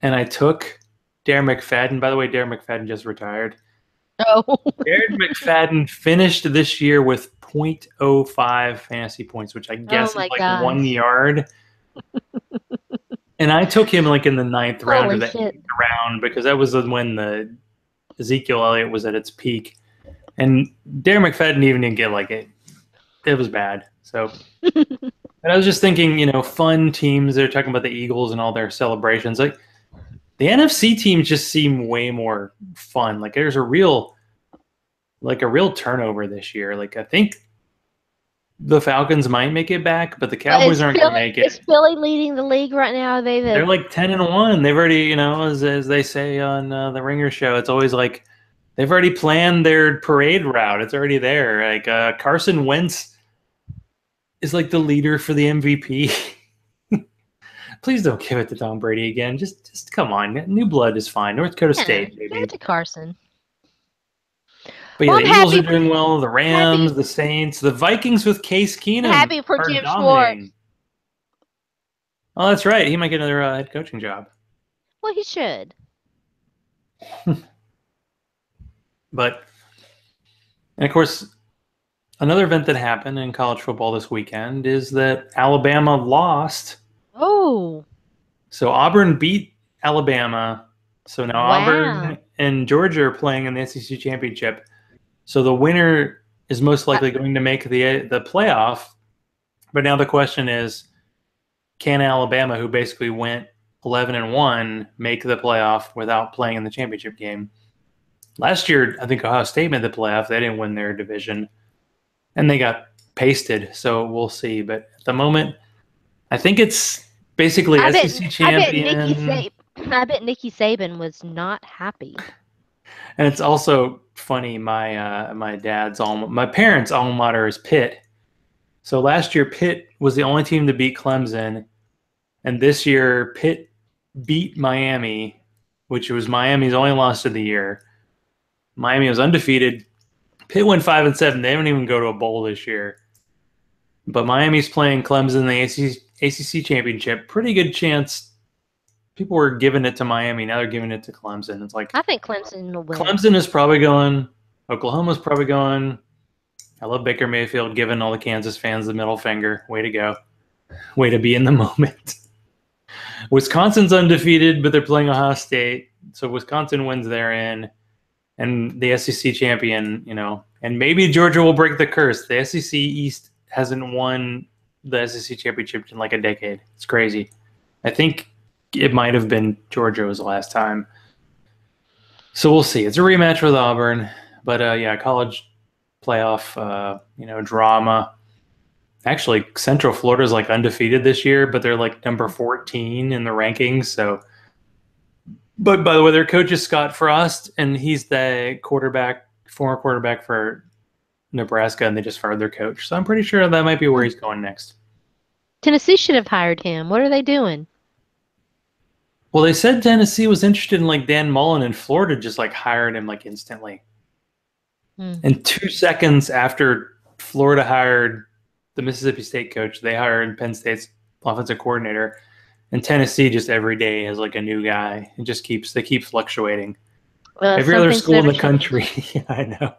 and I took Darren McFadden. By the way, Darren McFadden just retired.
Oh.
Darren McFadden finished this year with .05 fantasy points, which I
Oh
guess is
my
like 1
gosh.
yard. And I took him like in the ninth round or
Holy
the
shit.
eighth round because that was when the Ezekiel Elliott was at its peak. And Darren McFadden even didn't get like it. It was bad. So, and I was just thinking, fun teams. They're talking about the Eagles and all their celebrations. Like the NFC teams just seem way more fun. Like there's a real turnover this year. Like I think the Falcons might make it back, but the
But
Cowboys aren't going to make
Is
it.
Philly leading the league right now? Are they
They're
the
like 10-1. They've already, as they say on the Ringer show, it's always like they've already planned their parade route. It's already there. Like Carson Wentz is like the leader for the MVP. Please don't give it to Tom Brady again. Just come on. New blood is fine. North Dakota
yeah,
State,
give it
maybe.
to Carson.
But yeah,
Well,
the Eagles are doing well. The Rams, the Saints, the Vikings with Case
I'm
Keenum
happy for
are
Jim
dominating.
Schwartz.
Oh, that's right. He might get another head coaching job.
Well, he should.
But, and of course, another event that happened in college football this weekend is that Alabama lost.
Oh,
So Auburn beat Alabama. So now
wow.
Auburn and Georgia are playing in the SEC championship. So the winner is most
I,
likely going to make the playoff. But now the question is, can Alabama, who basically went 11-1, make the playoff without playing in the championship game? Last year, I think Ohio State made the playoff. They didn't win their division, and they got pasted. So we'll see. But at the moment, I think it's basically
I bet
SEC
I bet Nikki
champion.
Saban I bet Nikki Saban was not happy.
And it's also funny. My parents' alma mater is Pitt. So last year, Pitt was the only team to beat Clemson, and this year, Pitt beat Miami, which was Miami's only loss of the year. Miami was undefeated. Pitt went 5-7. They didn't even go to a bowl this year. But Miami's playing Clemson in the ACC championship. Pretty good chance. People were giving it to Miami. Now they're giving it to Clemson. It's like
I think Clemson will win.
Clemson is probably going. Oklahoma's probably going. I love Baker Mayfield giving all the Kansas fans the middle finger. Way to go. Way to be in the moment. Wisconsin's undefeated, but they're playing Ohio State. So Wisconsin wins therein. And the SEC champion, and maybe Georgia will break the curse. The SEC East hasn't won the SEC championship in like a decade. It's crazy. I think it might have been Georgia was the last time. So we'll see. It's a rematch with Auburn, but yeah, college playoff, drama. Actually, Central Florida's like undefeated this year, but they're like number 14 in the rankings. So, but by the way, their coach is Scott Frost, and he's the former quarterback for Nebraska, and they just fired their coach. So I'm pretty sure that might be where he's going next.
Tennessee should have hired him. What are they doing?
Well, they said Tennessee was interested in like Dan Mullen, and Florida just like hired him like instantly.
Hmm.
And 2 seconds after Florida hired the Mississippi State coach, they hired Penn State's offensive coordinator. And Tennessee just every day has like a new guy. They keep fluctuating. Every
Some
other
things
school in
never
the
change.
country, yeah, I know.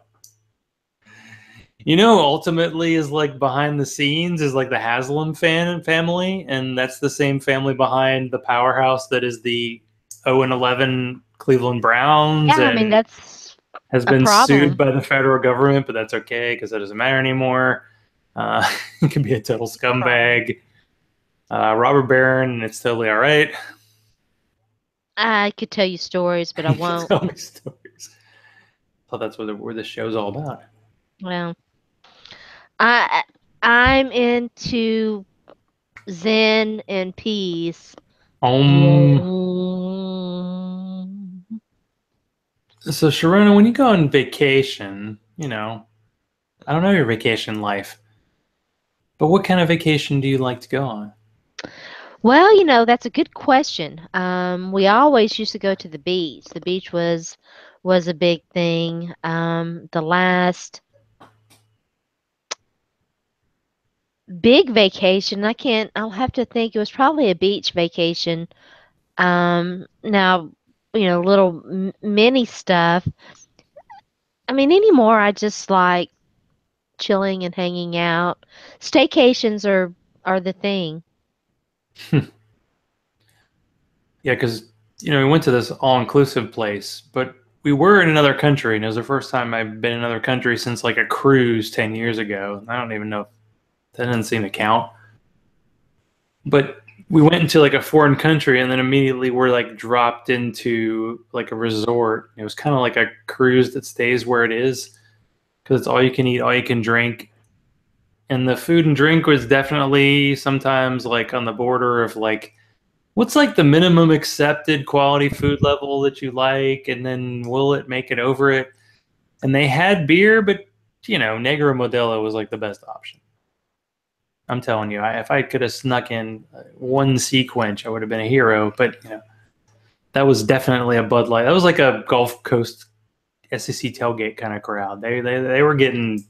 Ultimately is like behind the scenes is like the Haslam family, and that's the same family behind the powerhouse that is the 0-11 Cleveland Browns,
Yeah, I mean
and
that's
has
a
been sued
problem.
by the federal government, but that's okay because it doesn't matter anymore. It can be a total scumbag. Robert Barron, and it's totally all right.
I could tell you stories, but I
You can
won't.
tell me stories. I thought that's where the show's all about.
Well, I I'm into Zen and peace.
Um,
Mm.
so Sharona, when you go on vacation, I don't know your vacation life, but what kind of vacation do you like to go on?
Well, that's a good question. We always used to go to the beach. The beach was a big thing. The last big vacation. I'll have to think. It was probably a beach vacation. Now, little mini stuff. I mean, anymore, I just like chilling and hanging out. Staycations are the thing.
Yeah, because we went to this all-inclusive place, but we were in another country, and it was the first time I've been in another country since like a cruise 10 years ago. I don't even know if that doesn't seem to count. But we went into like a foreign country, and then immediately we're like dropped into like a resort. It was kind of like a cruise that stays where it is because it's all you can eat, all you can drink. And the food and drink was definitely sometimes like on the border of like what's like the minimum accepted quality food level that you like, and then will it make it over it? And they had beer, but Negro Modelo was like the best option. I'm telling you, if I could have snuck in one sea quench, I would have been a hero. But that was definitely a Bud Light. That was like a Gulf Coast SEC tailgate kind of crowd. They were getting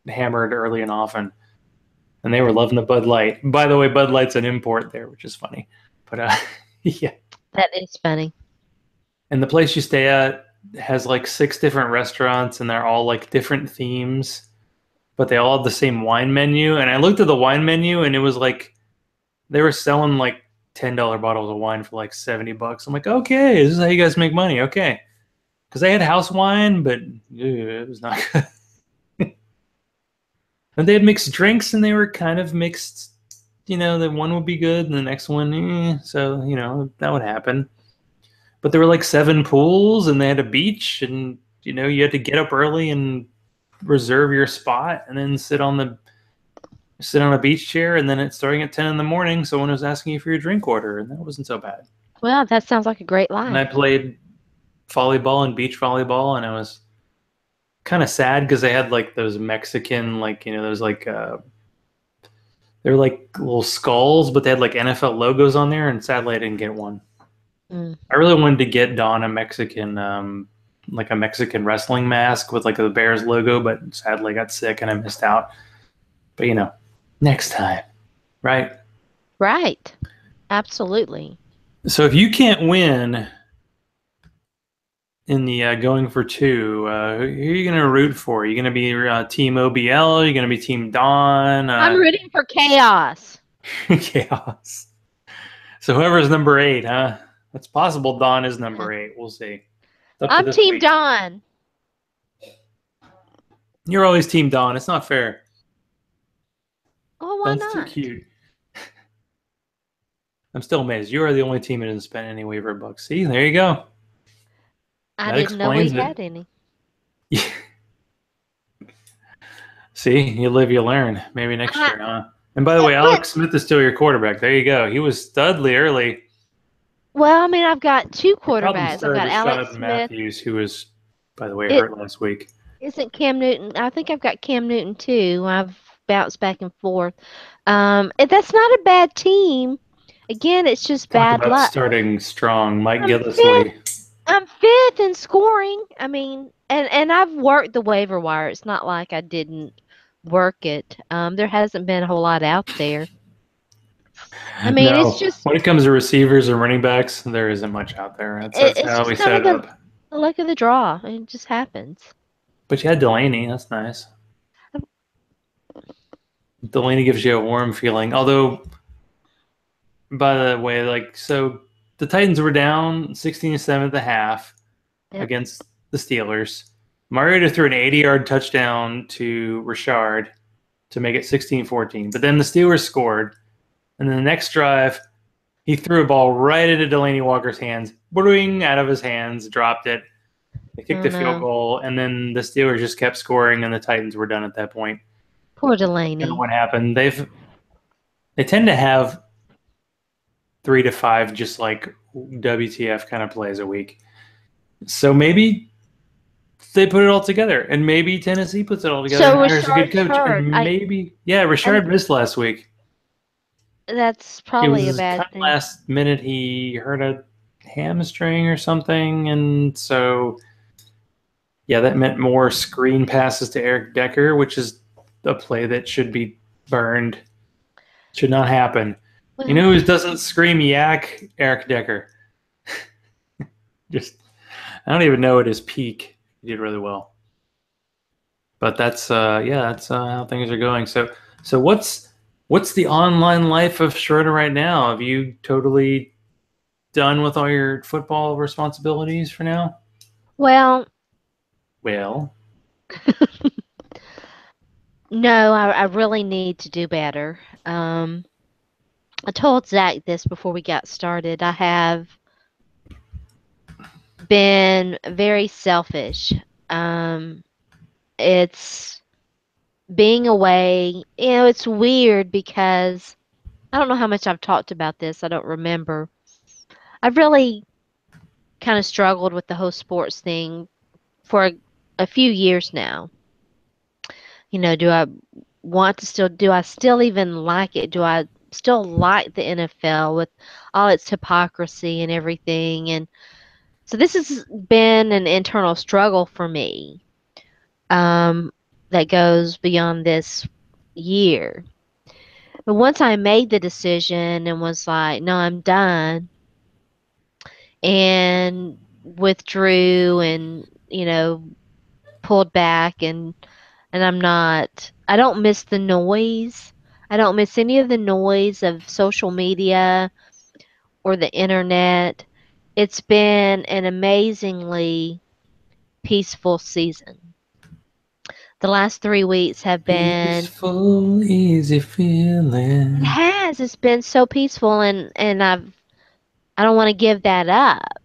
hammered early and often, and they were loving the Bud Light. By the way, Bud Light's an import there, which is funny. But yeah.
That is funny.
And the place you stay at has like 6 different restaurants, and they're all like different themes, but they all have the same wine menu. And I looked at the wine menu, and it was like they were selling like $10 bottles of wine for like $70. I'm like, okay, this is how you guys make money. Okay, because they had house wine, but it was not good. And they had mixed drinks, and they were kind of mixed. The one would be good, and the next one, so that would happen. But there were like 7 pools, and they had a beach, and you had to get up early and reserve your spot, and then sit on a beach chair, and then it's starting at 10 in the morning. Someone was asking you for your drink order, and that wasn't so bad.
Well, that sounds like a great
And I
life.
played volleyball and beach volleyball, and I was kind of sad because they had like those Mexican, like those like they were like little skulls, but they had like NFL logos on there, and sadly I didn't get one.
Mm.
I really wanted to get Dawn a Mexican, like a Mexican wrestling mask with like the Bears logo, but sadly I got sick and I missed out. But next time, right?
Right. Absolutely.
So if you can't win in the going for two, who are you going to root for? Are you going to be Team OBL? Are you going to be Team Dawn?
I'm rooting for chaos.
Chaos. So whoever's number 8, huh? It's possible Dawn is number 8. We'll see. It's up to
I'm
this
Team
week.
Dawn.
You're always Team Dawn. It's not fair.
Oh, why
Dawn's too
not?
cute. I'm still amazed. You are the only team that didn't spend any waiver bucks. See, there you go.
I
That
didn't know we
explains
had
it.
any.
See, you live, you learn. Maybe next
I,
year, huh? And by the way, Alex Smith is still your quarterback. There you go. He was studly early.
well, I mean, I've got 2
You probably
quarterbacks. I've
started
got Alex
Rashad
Smith.
Matthews, who was, by the way,
It
hurt last week.
isn't Cam Newton. I think I've got Cam Newton too. I've bounced back and forth. And that's not a bad team. Again, it's just
Talk
bad
about
luck.
starting strong. Mike
I'm
Gillisley.
I'm 5th in scoring. I mean, and I've worked the waiver wire. It's not like I didn't work it. There hasn't been a whole lot out there. I mean, it's
No,
just
when it comes to receivers and running backs, there isn't much out there. That's
it's
how we
just kind
set
of
it up.
the luck of the draw. It just happens.
But you had Delaney. That's nice. Delaney gives you a warm feeling. Although, by the way, like so, the Titans were down 16-7 at the half
Yep.
against the Steelers. Mariota threw an 80-yard touchdown to Richard to make it 16-14. But then the Steelers scored, and then the next drive, he threw a ball right into Delaney Walker's hands, boing, out of his hands, dropped it. They kicked
Oh
a field
no.
goal, and then the Steelers just kept scoring, and the Titans were done at that point.
Poor
Kind of
Delaney.
what happened. They tend to have 3 to 5 just like WTF kind of plays a week. So maybe they put it all together, and maybe Tennessee puts it all together
So
and hires a good
Richard's
coach,
hurt.
and maybe Richard
And
missed last week.
that's
It
probably a
was
bad
kind of
thing.
last minute. He hurt a hamstring or something, and so that meant more screen passes to Eric Decker, which is a play that should be Burned. Should not happen. You
Well,
know who doesn't scream yak? Eric Decker. Just I don't even know at his peak. He did really well. But that's that's how things are going. So what's the online life of Schroeder right now? Have you totally done with all your football responsibilities for now?
well,
Well,
no, I really need to do better. I told Zach this before we got started. I have been very selfish. Um, it's being away. It's weird because I don't know how much I've talked about this. I don't remember. I've really kind of struggled with the whole sports thing for a few years now. Do I do I still even like it? Do I still like the NFL with all its hypocrisy and everything? And so this has been an internal struggle for me, um, that goes beyond this year. But once I made the decision and was like, no, I'm done, and withdrew and, pulled back, and I don't miss the noise. I don't miss any of the noise of social media or the internet. It's been an amazingly peaceful season. The last 3 weeks have been,
peaceful, easy
it
feeling.
has, it's been so peaceful, and I don't want to give that up.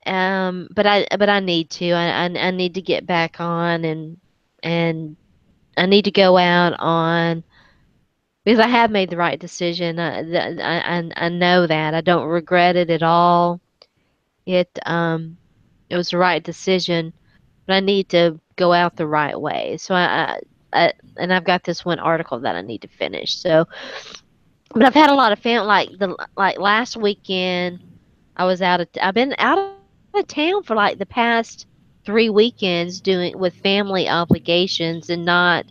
But I need to. I need to get back on, and I need to go out on, because I have made the right decision. I know that. I don't regret it at all. It was the right decision, but I need to go out the right way. So and I've got this one article that I need to finish. So, but I've had a lot of like last weekend. I've been out of town for like the past 3 weekends doing with family obligations and not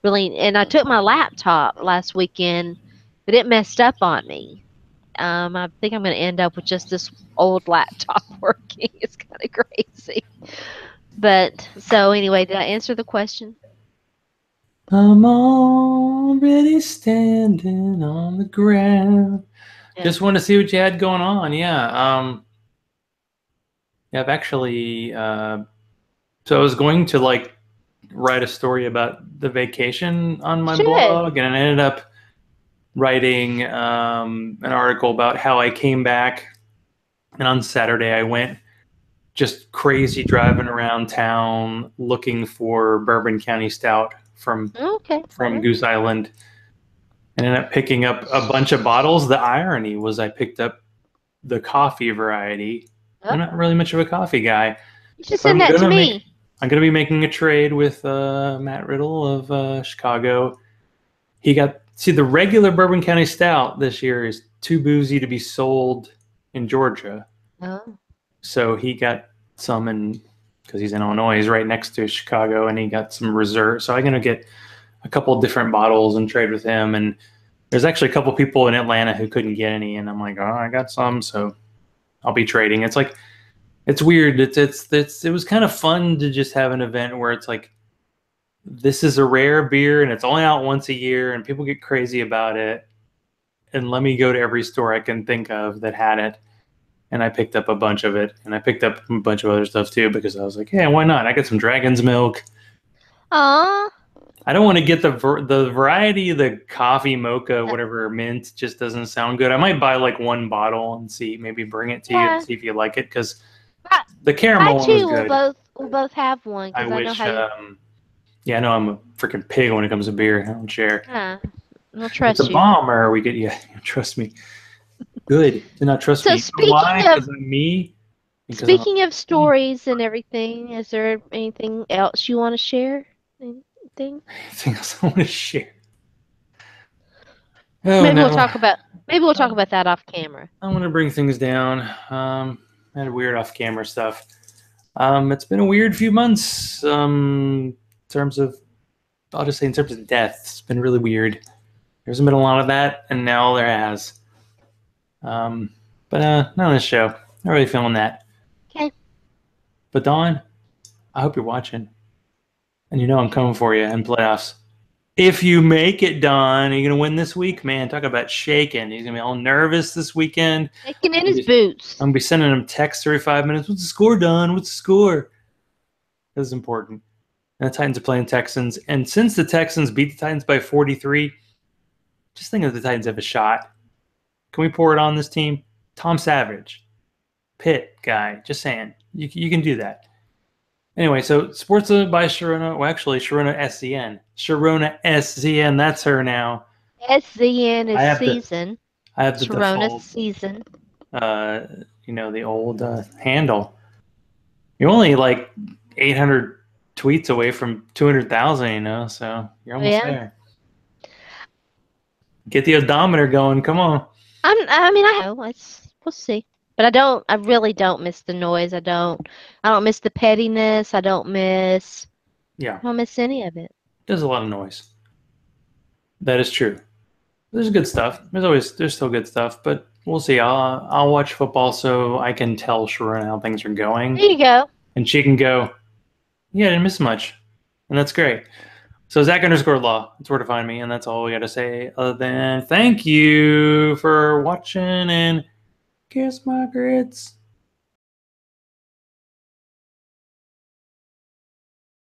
really. And I took my laptop last weekend, but it messed up on me. I think I'm going to end up with just this old laptop working. It's kind of crazy. But so anyway, did I answer the question?
I'm already standing on the ground.
Yeah.
Just want to see what you had going on. Yeah, I've actually. So I was going to like write a story about the vacation on
You
my
should.
blog, and I ended up writing an article about how I came back. And on Saturday, I went just crazy driving around town looking for Bourbon County Stout
Okay.
from
Well,
Goose Island, and ended up picking up a bunch of bottles. The irony was I picked up the coffee variety.
oh,
I'm not really much of a coffee guy,
you should
but
send that to me.
I'm gonna be making a trade with Matt Riddle of Chicago. He got see the regular Bourbon County Stout this year is too boozy to be sold in Georgia,
Oh.
so he got some in because he's in Illinois. He's right next to Chicago, and he got some reserve. So I'm gonna get a couple different bottles and trade with him. And there's actually a couple people in Atlanta who couldn't get any, and I'm like, oh, I got some, so I'll be trading. It's like it's weird. It was kind of fun to just have an event where it's like this is a rare beer and it's only out once a year and people get crazy about it. And let me go to every store I can think of that had it. And I picked up a bunch of it, and I picked up a bunch of other stuff too because I was like, yeah, why not? I got some Dragon's Milk.
Aw.
I don't want to get the variety, the coffee mocha, whatever mint just doesn't sound good. I might buy like one bottle and see, maybe bring it to you and
Yeah.
see if you like it because
I,
the
I
caramel one was
too
good.
will both have one
I
because I know
wish,
how you.
yeah, I know I'm a freaking pig when it comes to beer. I don't share.
Yeah, I'll
If it's a
trust you.
bomber, we get yeah, trust me. Good to not trust
So
me. You know why? Because I'm me. Because I'm a
speaking of stories and everything, is there anything else you want to share? Anything?
anything else I want to share. Oh
Maybe we'll
no.
talk about maybe we'll talk about that off camera.
I want to bring things down. I had weird off-camera stuff. It's been a weird few months in terms of I'll just say in terms of death, it's been really weird. There hasn't been a lot of that, and now there has. But not on this show. Not really feeling that.
Okay.
But Dawn, I hope you're watching. And you know I'm coming for you in playoffs. If you make it, Don, are you going to win this week? Man, talk about shaking. He's going to be all nervous this weekend.
Shaking in his boots.
I'm going to be sending him texts every 5 minutes. What's the score, Don? What's the score? This is important. And the Titans are playing Texans. And since the Texans beat the Titans by 43, just think that the Titans have a shot. Can we pour it on this team? Tom Savage, Pitt guy, just saying. You can do that. Anyway, so Sports by Sharona. Well, actually, Sharona SCN. Sharona SCN. That's her now.
SCN is season.
I have the
Sharona
default,
season.
The old handle. You're only like 800 tweets away from 200,000, so you're almost there. Get the odometer going. Come on.
We'll see. But I really don't miss the noise. I don't miss the pettiness. I don't miss any of it.
There's a lot of noise. That is true. There's good stuff. There's still good stuff, but we'll see. I'll watch football so I can tell Sharona how things are going.
There you go.
And she can go, yeah, I didn't miss much. And that's great. So Zach_Law, that's where to find me, and that's all we got to say other than thank you for watching and kiss my grits.